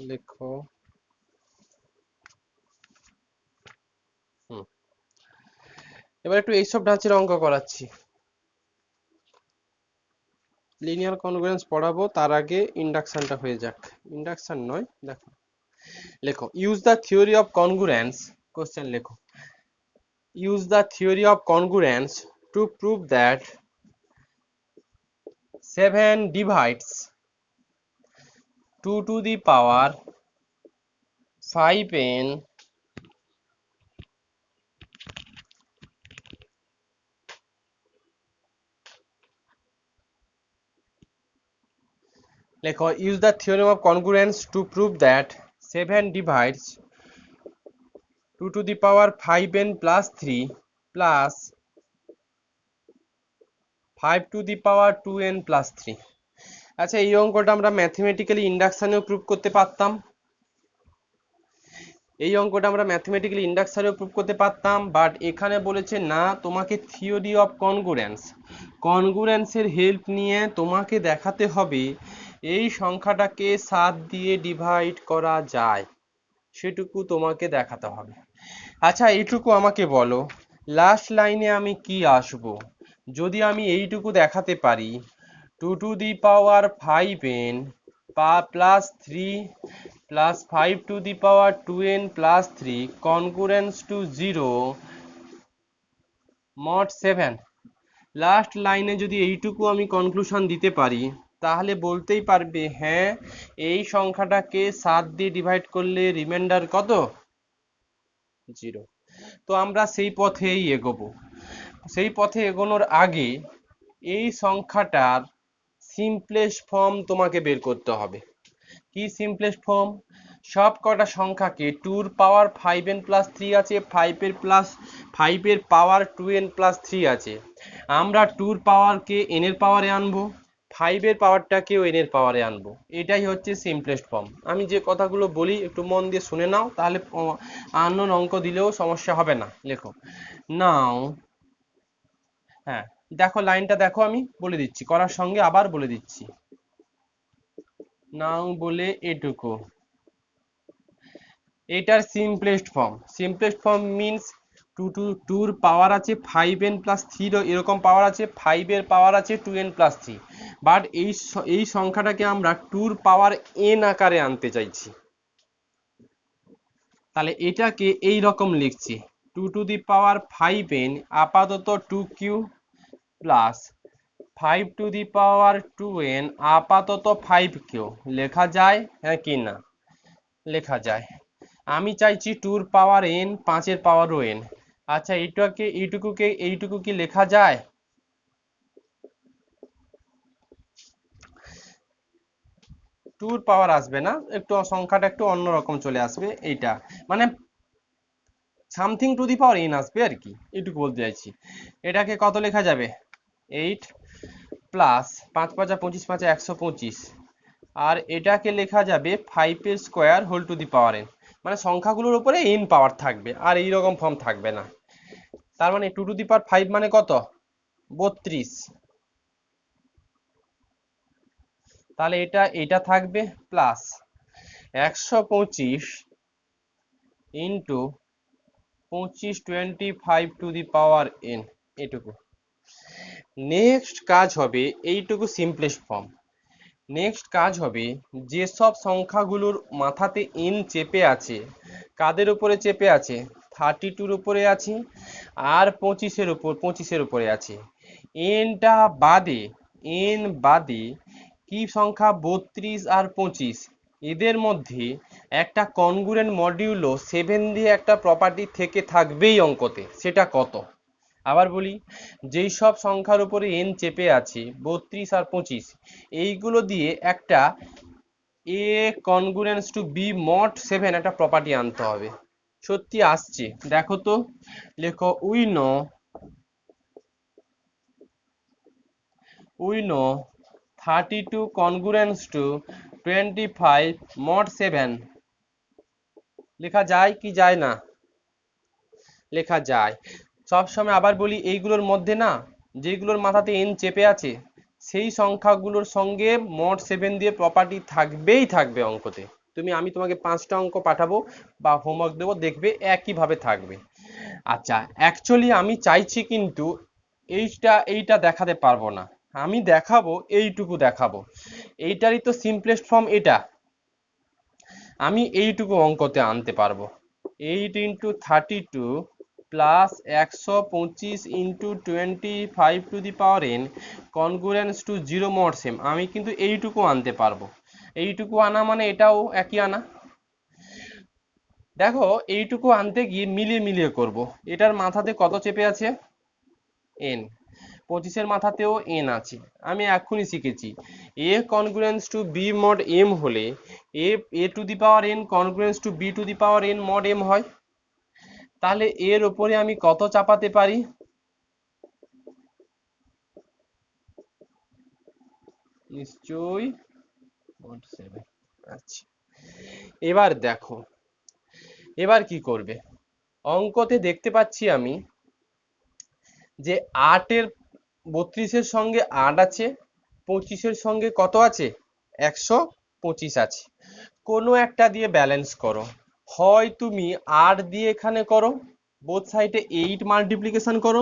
লেখো এবার একটু এইসব ঢাঁচের অঙ্ক করাচ্ছি লিনিয়ার কনগ্রুয়েন্স পড়াবো তার আগে ইন্ডাকশনটা হয়ে যাক ইন্ডাকশন নয় দেখো লেখো use the theory of congruence question লেখো use the theory of congruence to prove that 7 divides 2 to the power 5n লেখো use the theorem of congruence to prove that 7 divides 2 to the power 5n plus 3 plus 5 to the power 2n plus 3 আচ্ছা এই অঙ্কটা আমরা mathematically ইন্ডাকশনেও prove করতে পারতাম but এখানে বলেছে না তোমাকে থিওরি অফ কনগ্রুয়েন্সের হেল্প নিয়ে তোমাকে দেখাতে হবে এই সংখ্যাটাকে 7 দিয়ে ডিভাইড করা যায় সেটুকু তোমাকে দেখাতে হবে আচ্ছা এইটুকু আমাকে বলো লাস্ট লাইনে আমি কি আসব যদি আমি এইটুকু দেখাতে পারি 2 to the power 5n plus 3 plus 5 to the power 2n plus 3 congruence to 0 mod 7 last লাইনে যদি এইটুকু আমি কনক্লুশন দিতে পারি তাহলে বলতেই পারবে হ্যাঁ এই সংখ্যাটাকে 7 দিয়ে ডিভাইড করলে রিমাইন্ডার কত 0 তো আমরা সেই পথেই এগোবো সেই পথে এগোনোর আগে এই সংখ্যাটার সিম্পলেস্ট ফর্ম তোমাকে বের করতে হবে কি সিম্পলেস্ট ফর্ম সব কটা সংখ্যাকে 2 এর পাওয়ার 5n প্লাস 3 আছে 5 এর পাওয়ার 2n প্লাস 3 আছে আমরা 2 এর পাওয়ারকে n এর পাওয়ারে আনবো 5 এর পাওয়ারটাকেও n এর পাওয়ারে আনবো এটাই হচ্ছে সিম্পলেস্ট ফর্ম আমি যে কথাগুলো বলি একটু মন দিয়ে শুনে নাও তাহলে আননোন অঙ্ক দিলেও সমস্যা হবে না লেখো নাও হ্যাঁ দেখো লাইনটা দেখো আমি বলে দিচ্ছি করার সঙ্গে আবার বলে দিচ্ছি নাও বলে এটুকু এটার সিম্পলেস্ট ফর্ম মিন্স 2 এর পাওয়ার আছে 5n প্লাস 3 এরকম পাওয়ার আছে 5 এর পাওয়ার আছে 2n প্লাস 3 বাট এই সংখ্যাটাকে আমরা 2 এর পাওয়ার n আকারে আনতে চাইছি তাহলে এটাকে এই রকম লিখছি 2 টু দি পাওয়ার 5n আপাতত 2q plus 5 two the power 2n আপাতত 5q লেখা যায় হ্যাঁ কি না লেখা যায় আমি চাইছি 2 এর পাওয়ার n 5 এর পাওয়ারও n আচ্ছা এইটুকু কি লেখা যায় 2 এর পাওয়ার আসবে না একটু সংখ্যাটা একটু অন্যরকম চলে আসবে এইটা মানে something to the power n আসবে আর কি এইটুকু বলতে চাইছি এটাকে কত লেখা যাবে 8 প্লাস 5 5 25 5 125 আর এটাকে লেখা যাবে 5 এর square whole to the power n মানে সংখ্যাগুলোর উপরে n পাওয়ার থাকবে আর এই রকম ফর্ম থাকবে না তার মানে 2 টু দি পাওয়ার 5 মানে কত 32 তাহলে এটা থাকবে plus 125 into 25 25 to the power n এটুকু নেক্সট কাজ হবে এইটুকু সিম্পলেস্ট ফর্ম নেক্সট কাজ হবে যেসব সংখ্যাগুলোর মাথাতে n চেপে আছে কাদের উপরে চেপে আছে 32 এর উপরে আছে আর 25 এর উপরে আছে n বাদে কি সংখ্যা 32 আর 25, এদের মধ্যে একটা কনগ্রুয়েন্ট মডিউলো 7 দিয়ে একটা প্রপার্টি থেকে থাকবেই অঙ্কতে, সেটা কত? আবার বলি, যেই সব সংখ্যার উপরে n চেপে আছে 32 আর 25, এইগুলো দিয়ে একটা a congruence to b mod 7 একটা প্রপার্টি আনতে হবে। সত্যি আসছে, দেখো তো, লেখো we know 32 congruence to 25 mod 7 লেখা যায় কি যায় না? লেখা যায়। সবসময় আবার বলি, এইগুলোর মধ্যে না, যেগুলোর মাথাতে n চেপে আছে সেই সংখ্যাগুলোর সঙ্গে mod 7 দিয়ে প্রপার্টি থাকবেই থাকবে অঙ্কতে। আমি তোমাকে 5টা অঙ্ক পাঠাবো বা হোমওয়ার্ক দেবো, দেখবে একইভাবে থাকবে। আচ্ছা, অ্যাকচুয়ালি আমি চাইছি কিন্তু এইটা দেখাতে পারবো না, আমি দেখাবো এইটুকু দেখাবো। এইটারই তো সিম্পলেস্ট ফর্ম এটা, আমি এইটুকু অঙ্কতে আনতে পারবো। 8 into 32 plus 125 into 25 to the power n congruence to 0 mod 7, আমি কিন্তু এইটুকু আনতে পারবো। এইটুকু আনা মানে এটাও একই আনা। দেখো, এইটুকু আনতে গিয়ে মিলিয়ে মিলিয়ে করব। এটার মাথাতে কত চেপে আছে? n। 25-এর মাথাতেও n আছে। আমি এক্ষুনি শিখেছি a congruence to b mod m হলে a to the power n congruence to b to the power n mod m হয়। তাহলে এর উপরে আমি কত চাপাতে পারি? নিশ্চয়ই mod 7। আচ্ছা, এবার দেখো, এবার কি করবে? অঙ্কতে দেখতে পাচ্ছি আমি যে 8-এর 32-এর সঙ্গে 8 আছে, 25-এর সঙ্গে কত আছে? 125 আছে। কোনো একটা দিয়ে ব্যালেন্স করো। হয় তুমি 8 দিয়ে এখানে করো, বোথ সাইডে 8 মাল্টিপ্লিকেশন করো,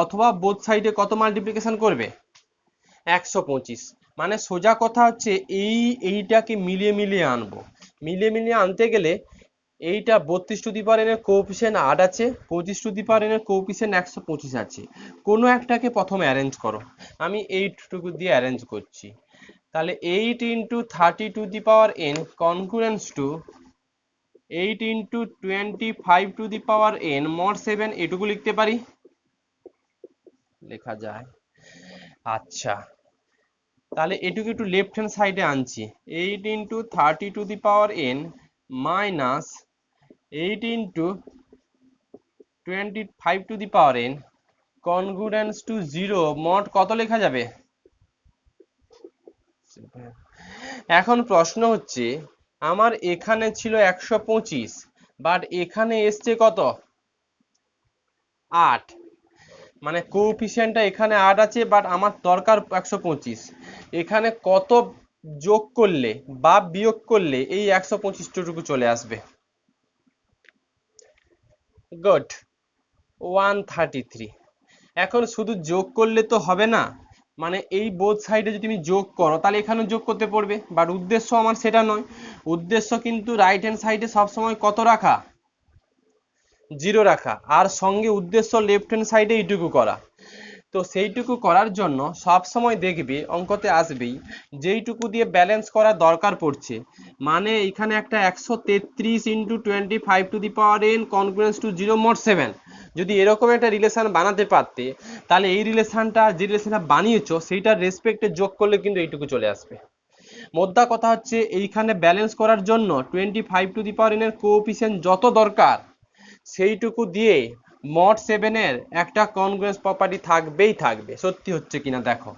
অথবা বোথ সাইডে কত মাল্টিপ্লিকেশন করবে? 125। মানে সোজা কথা হচ্ছে এইটাকে মিলিয়ে মিলিয়ে আনবো। মিলিয়ে মিলিয়ে আনতে গেলে এইটা 32 টু দি পাওয়ার n এর কোএফিসিয়েন্ট 8 আছে, 25 টু দি পাওয়ার n এর কোএফিসিয়েন্ট 125 আছে। কোনো একটাকে প্রথমে অ্যারেঞ্জ করো। আমি এইটুকু দিয়ে অ্যারেঞ্জ করছি। তাহলে 8 into 30 to the power n congruence to 8 into 25 to the power n mod 7, এটুকু লিখতে পারি? লেখা যায়। আচ্ছা, তাহলে এটুকু একটু লেফট হ্যান্ড সাইডে আনছি। 8 into 30 to the power n minus 8 into 25 to the power n congruence to 0 mod কত লেখা যাবে? এখন প্রশ্ন হচ্ছে, আমার এখানে ছিল 125, বাট এখানে এসছে কত? 8। মানে কোএফিসিয়েন্টটা এখানে 8 আছে, বাট আমার দরকার 125। এখানে কত যোগ করলে বা বিয়োগ করলে এই 125টুকু চলে আসবে? গুড, 133। এখন শুধু যোগ করলে তো হবে না, মানে এই বোথ সাইডে যদি তুমি যোগ করো তাহলে এখানেও যোগ করতে পড়বে, বাট উদ্দেশ্য আমার সেটা নয়। উদ্দেশ্য কিন্তু রাইট হ্যান্ড সাইডে সবসময় কত রাখা? 0 রাখা। আর সঙ্গে উদ্দেশ্য লেফট হ্যান্ড সাইডে এইটুকু করা। তো সেইটুকু করার জন্য সব সময় দেখবে অঙ্কতে আসবেই যেইটুকু দিয়ে ব্যালেন্স করার দরকার পড়ছে। মানে এখানে একটা 133 into 25 to the power n congruence to 0 mod 7 যদি এরকম একটা রিলেশন বানাতে পারতে, তাহলে এই রিলেশনটা যে রিলেশনটা বানিয়েছো সেইটার রেসপেক্টে যোগ করলে কিন্তু এইটুকু চলে আসবে। মোদ্দা কথা হচ্ছে, এইখানে ব্যালেন্স করার জন্য 25 টু দি পাওয়ার n এর কোএফিসিয়েন্ট যত দরকার সেইটুকু দিয়ে mod 7 এর একটা কনগ্রুয়েন্স প্রপার্টি থাকবেই থাকবে। সত্যি হচ্ছে কিনা দেখো।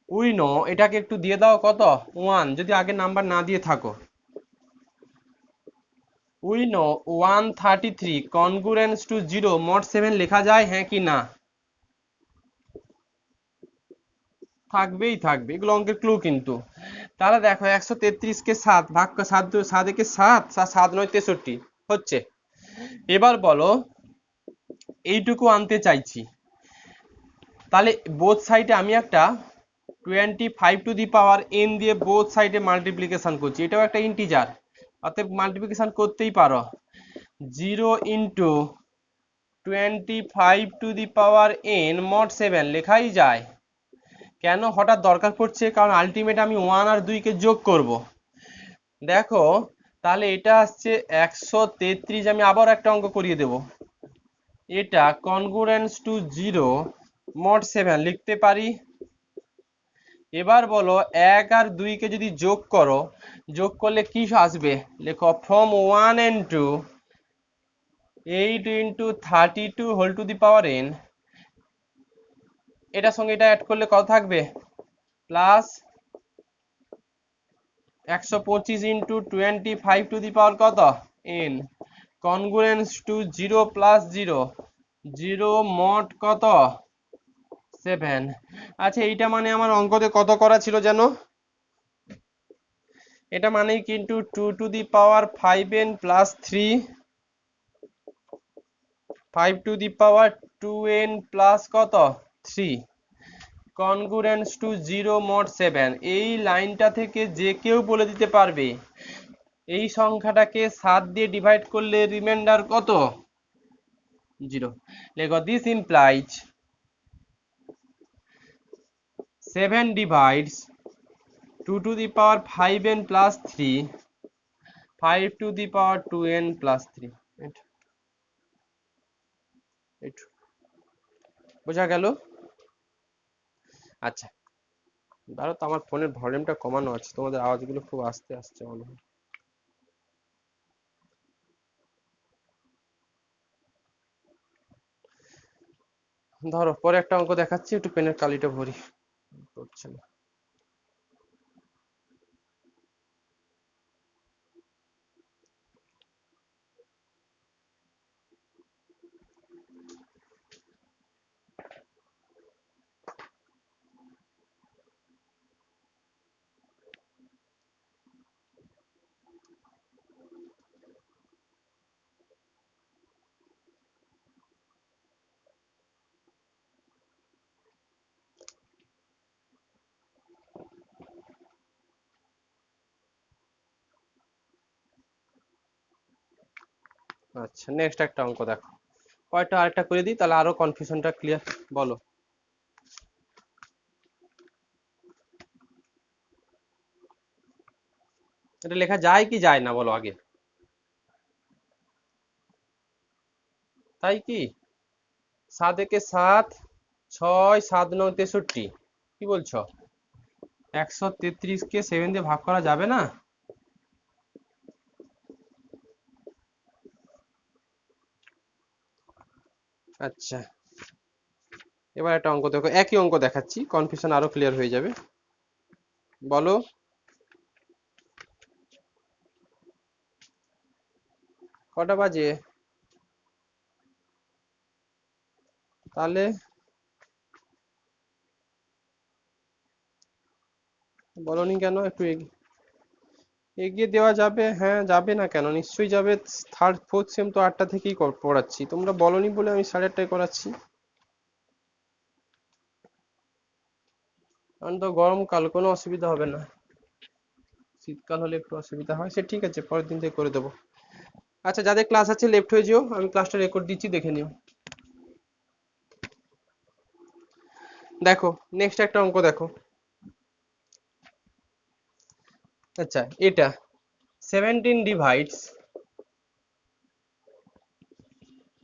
উই নো, এটাকে একটু দিয়ে দাও কত? 1, যদি আগে নাম্বার না দিয়ে থাকো। We know 133 congruence to 0 mod 7 লেখা যায়, হ্যাঁ কি না? থাকবেই থাকবে, এগুলো অঙ্কের ক্লু কিন্তু। তাহলে দেখো, 133-কে 7 ভাগ 7, 7 একে 7, 7 9 63 হচ্ছে। এবার বলো, এইটুকু আনতে চাইছি, তাহলে বোথ সাইডে আমি একটা 25 টু দি পাওয়ার n দিয়ে বোথ সাইডে মাল্টিপ্লিকেশন করছি। এটাও একটা ইন্টিজার, অতএব মাল্টিপ্লিকেশন করতেই পারো। 0 into 25 to the power n mod 7 লেখাই যায়। কেন হঠাৎ দরকার পড়ছে? কারণ আলটিমেট আমি 1 আর 2 কে যোগ করব। দেখো তাহলে এটা আসছে 133। আমি আবার একটা অঙ্ক করিয়ে দেব। এটা কনগ্রুয়েন্স টু 0 mod 7 লিখতে পারি। এবার বলো 1 আর 2 কে যদি যোগ করো, যোগ করলে কি আসবে? লেখো from 1 and 2 8 into 32 whole to the power n। এটার সঙ্গে এটা অ্যাড করলে কত থাকবে? Plus 125 into 25 to the power কত? n। Congruence to 0 plus 0 0 mod কত? 7। আচ্ছা এইটা মানে আমার অঙ্কতে কত করা ছিল জানো? এটা মানে কিন্তু 2 two the power 5n plus 3 5 two the power 2n plus কত? 3 কনগ্রুয়েন্স টু 0 mod 7। এই লাইনটা থেকে যে কেউ বলে দিতে পারবে এই সংখ্যাটাকে 7 দিয়ে ডিভাইড করলে রিমাইন্ডার কত? 0। লেখো this implies 7 divides 2 to the power 5n plus 3 5 to the power 2n plus 3। বোঝা গেল? আচ্ছা ধরো তো আমার ফোনের ভলিউমটা কমানো আছে, তোমাদের আওয়াজগুলো খুব আস্তে আসছে মনে হয়। ধরো পরে একটা অঙ্ক দেখাচ্ছি, একটু পেনের কালিটা ভরি, পড়ছে না। আচ্ছা নেক্সট একটা অঙ্ক দেখো, কয়টা আরেকটা করে দিই তাহলে আরো কনফিউশনটা ক্লিয়ার। বলো এটা লেখা যায় কি যায় না বলো আগে? তাই কি? 7 একে 7 6 7 9 63। কি বলছো? 133 কে 7 দিয়ে ভাগ করা যাবে না? আচ্ছা এবার একটা অঙ্ক দেখো, একই অঙ্ক দেখাচ্ছি, কনফিউশন আরো ক্লিয়ার হয়ে যাবে। বলো কটা বাজে? তাহলে বলনি কেন? একটু এগিয়ে দেওয়া যাবে। হ্যাঁ যাবে না কেন, নিশ্চয়ই যাবে। থার্ড ফোর্থ সেম তো 8টা থেকেই পড়াচ্ছি, তোমরা বলনি বলে আমি 8:30টায় করাচ্ছি। কারণ তো গরমকাল, কোনো অসুবিধা হবে না। শীতকাল হলে একটু অসুবিধা হয়, সে ঠিক আছে পরের দিন থেকে করে দেবো। আচ্ছা যাদের ক্লাস আছে লেফট হয়ে যেও, আমি ক্লাসটা রেকর্ড দিচ্ছি, দেখে নিও। দেখো নেক্সট একটা অঙ্ক দেখো। আচ্ছা এটা 17 divides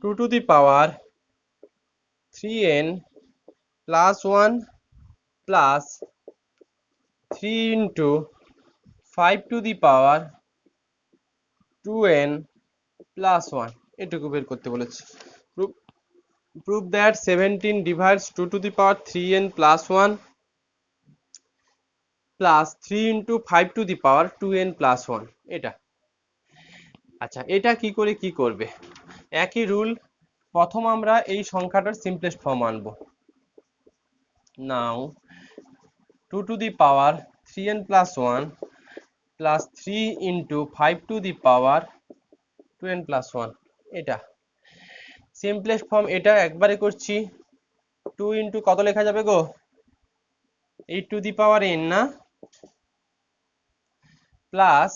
2 two the power 3n plus 1 plus 3 into 5 two the power 2n plus 1 এটুকু বের করতে বলেছে। Prove that 17 divides 2 two the power 3n plus 1 plus 3 into 5 two the power 2n plus 1 এটা। আচ্ছা এটা কি করে কি করবে? একই রুল, প্রথম আমরা এই সংখ্যাটার সিম্পলেস্ট ফর্ম আনবো। নাও 2 to the power 3n plus 1 plus 3 into 5 to the power 2n plus 1 এটা সিম্পলেস্ট ফর্ম। এটা একবারে করছি, 2 into কত লেখা যাবে গো? 8 to the power n না, প্লাস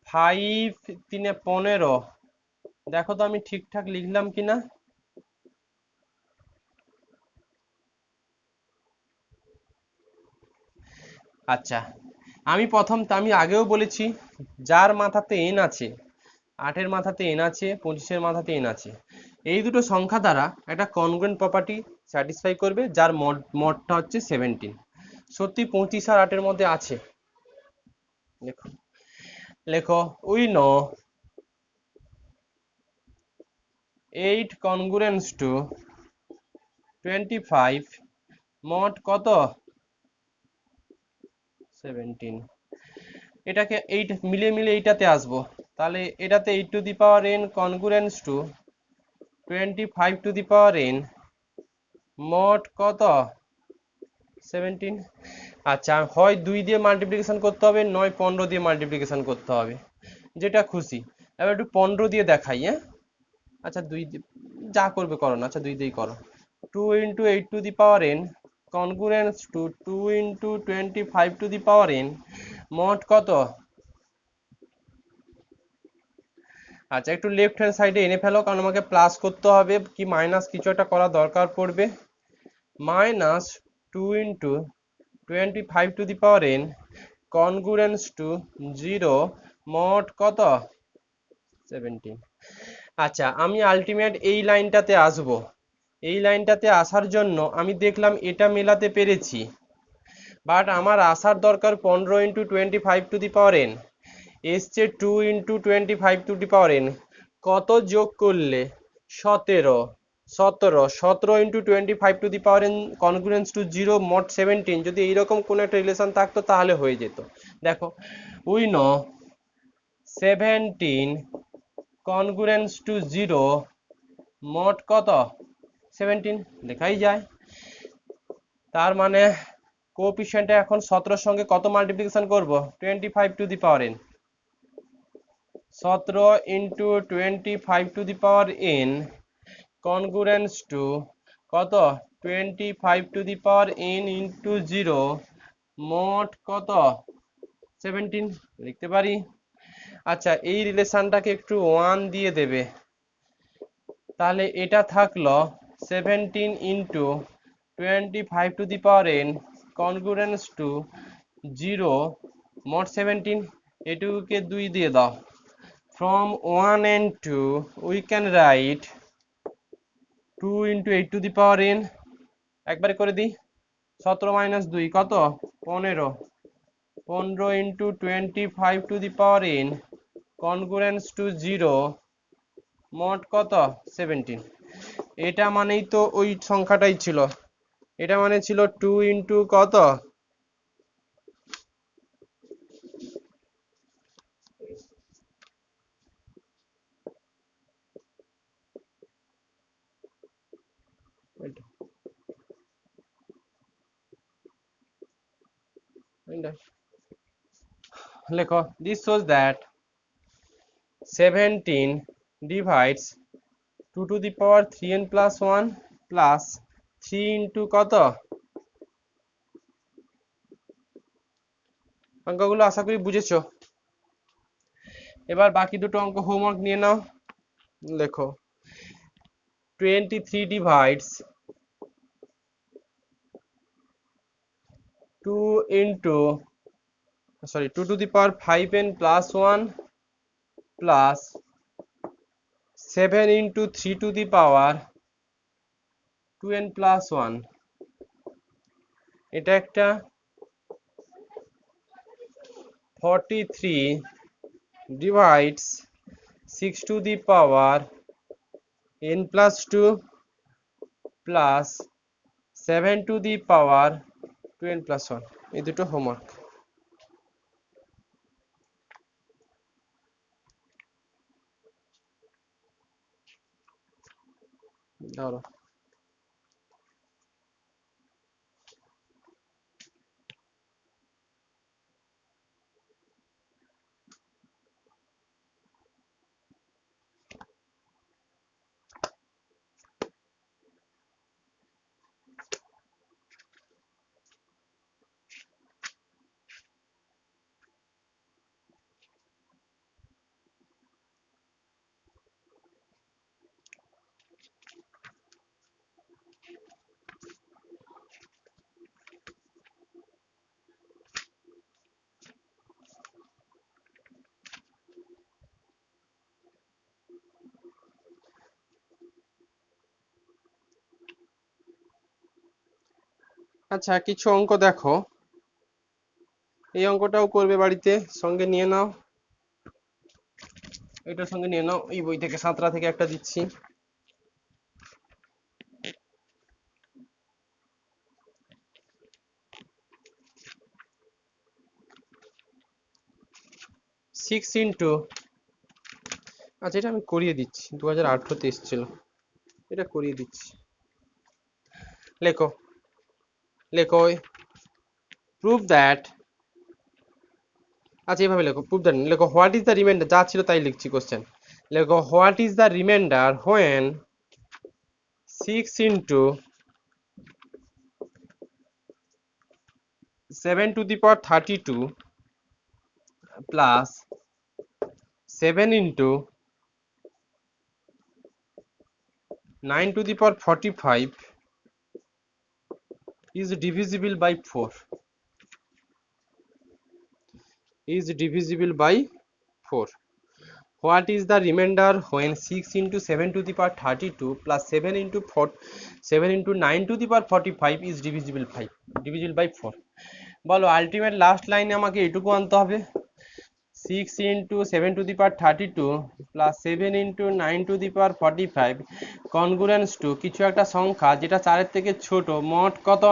5 3 15। দেখো তো আমি ঠিকঠাক লিখলাম কিনা। আচ্ছা, আমি আগেও বলেছি, যার মাথাতে এন আছে, 8-এর মাথাতে এন আছে, 25-এর মাথাতে এন আছে, এই দুটো সংখ্যা দ্বারা একটা কনগ্রুয়েন্ট প্রপার্টি স্যাটিসফাই করবে, যার মডটা হচ্ছে 17। সত্যি 25 আর 8-এর মধ্যে আছে। লেখো, লেখো, we know 8 congruence to 25 mod কত? 17। এটাকে 8 মিলে এইটাতে আসবো, তাহলে এটাতে 8 to the power n congruence to 25 to the power n mod কত? 17। আচ্ছা, হয় 2 দিয়ে মাল্টিপ্লিকেশন করতে হবে, নয় 15 দিয়ে মাল্টিপ্লিকেশন করতে হবে, যেটা খুশি। এবার একটু 15 দিয়ে দেখাই, হ্যাঁ? আচ্ছা, 2 যা করবে করো না, আচ্ছা 2 দিয়েই করো। 2 into 8 to the power n congruence to 2 into 25 to the power n মোট কত? আচ্ছা, একটু লেফট হ্যান্ড সাইডে এনে ফেলো, কারণ আমাকে প্লাস করতে হবে কি মাইনাস কিছু একটা করা দরকার পড়বে। Minus 2 into 25 to the power n congruence to 0 মোট কত? 17। আচ্ছা, আমি আলটিমেট এই লাইনটাতে আসব। এই লাইনটাতে আসার জন্য আমি দেখলাম এটা মেলাতে পেরেছি, বাট আমার আসার দরকার 15 into 25 to the power n, এসছে 2 into 25 to the power n, কত যোগ করলে? 17। 17 into 25 to the power n congruence to 0 মোট 17। যদি এইরকম কোনো একটা রিলেশন থাকতো তাহলে হয়ে যেত। দেখো, উই নো 17 কনগ্রুয়েন্স টু 0 মোট কত? 17 লেখাই যায়। তার মানে কোএফিসিয়েন্টটা এখন 17 সঙ্গে কত মাল্টিপ্লিকেশন করব? 25 to the power n। 17 into 25 to the power n congruence to কত? 25 to the power n into 0 মোট কত? 17 লিখতে পারি। আচ্ছা, এই রিলেশনটাকে একটু 1 দিয়ে দেবে, তাহলে এটা থাকলো 17 into 25 to the power n congruence to 0 মোট 17। এটুকুকে 2 দিয়ে দাও। From 1 and 2 we can write 2 into 8 to the power n, একবারে করে দিই। 17 মাইনাস 2 কত? 15। 15 into 25 to the power n congruence to 0 মোট কত? 17। এটা মানেই তো ওই সংখ্যাটাই ছিল, এটা মানে ছিল 2 ইন্টু কত? লেখো, this shows that 17 divides 2 to the power 3n plus 1 plus 3 into কত? অঙ্কগুলো আশা করি বুঝেছো। এবার বাকি দুটো অঙ্ক হোমওয়ার্ক নিয়ে নাও। লেখো, 23 divides 2 into 2 to the power 5n plus 1 plus 7 into 3 to the power 2n plus 1। এটা একটা 43 divides 6 to the power n plus 2 plus 7 to the power 2n plus 1। এই দুটো হোমওয়ার্ক ধরো। আচ্ছা, কিছু অঙ্ক দেখো, এই অঙ্কটাও করবে বাড়িতে, সঙ্গে নিয়ে নাও, এটার সঙ্গে নিয়ে নাও, এই বই থেকে সাঁতরা থেকে একটা দিচ্ছি। সিক্স ইন্টু, আচ্ছা এটা আমি করিয়ে দিচ্ছি, 2018-তে এসেছিল, এটা করিয়ে দিচ্ছি। লেখো, লেখো, প্রুভ দ্যাট, আচ্ছা এইভাবে লেখো, প্রুভ দ্যাট লেখো, হোয়াট ইজ দ্য রিমাইন্ডার, যা ছিল তাই লিখছি কোশ্চেন। লেখো, what is the reminder when 6 into 7 two the power 32 plus 7 into 9 to the power 45 is divisible by 4, is divisible by 4. What is the remainder when 6 into 7 to the power 32 plus 7 into 4 7 into 9 to the power 45 is divisible by 4? বলো, ultimate last লাইনে আমাকে এটুকু আনতে হবে, 6 into 7 to the power 32 plus 7 into 9 to the power 45 congruence to কিছু একটা সংখ্যা যেটা 4-এর থেকে ছোট, মোট কত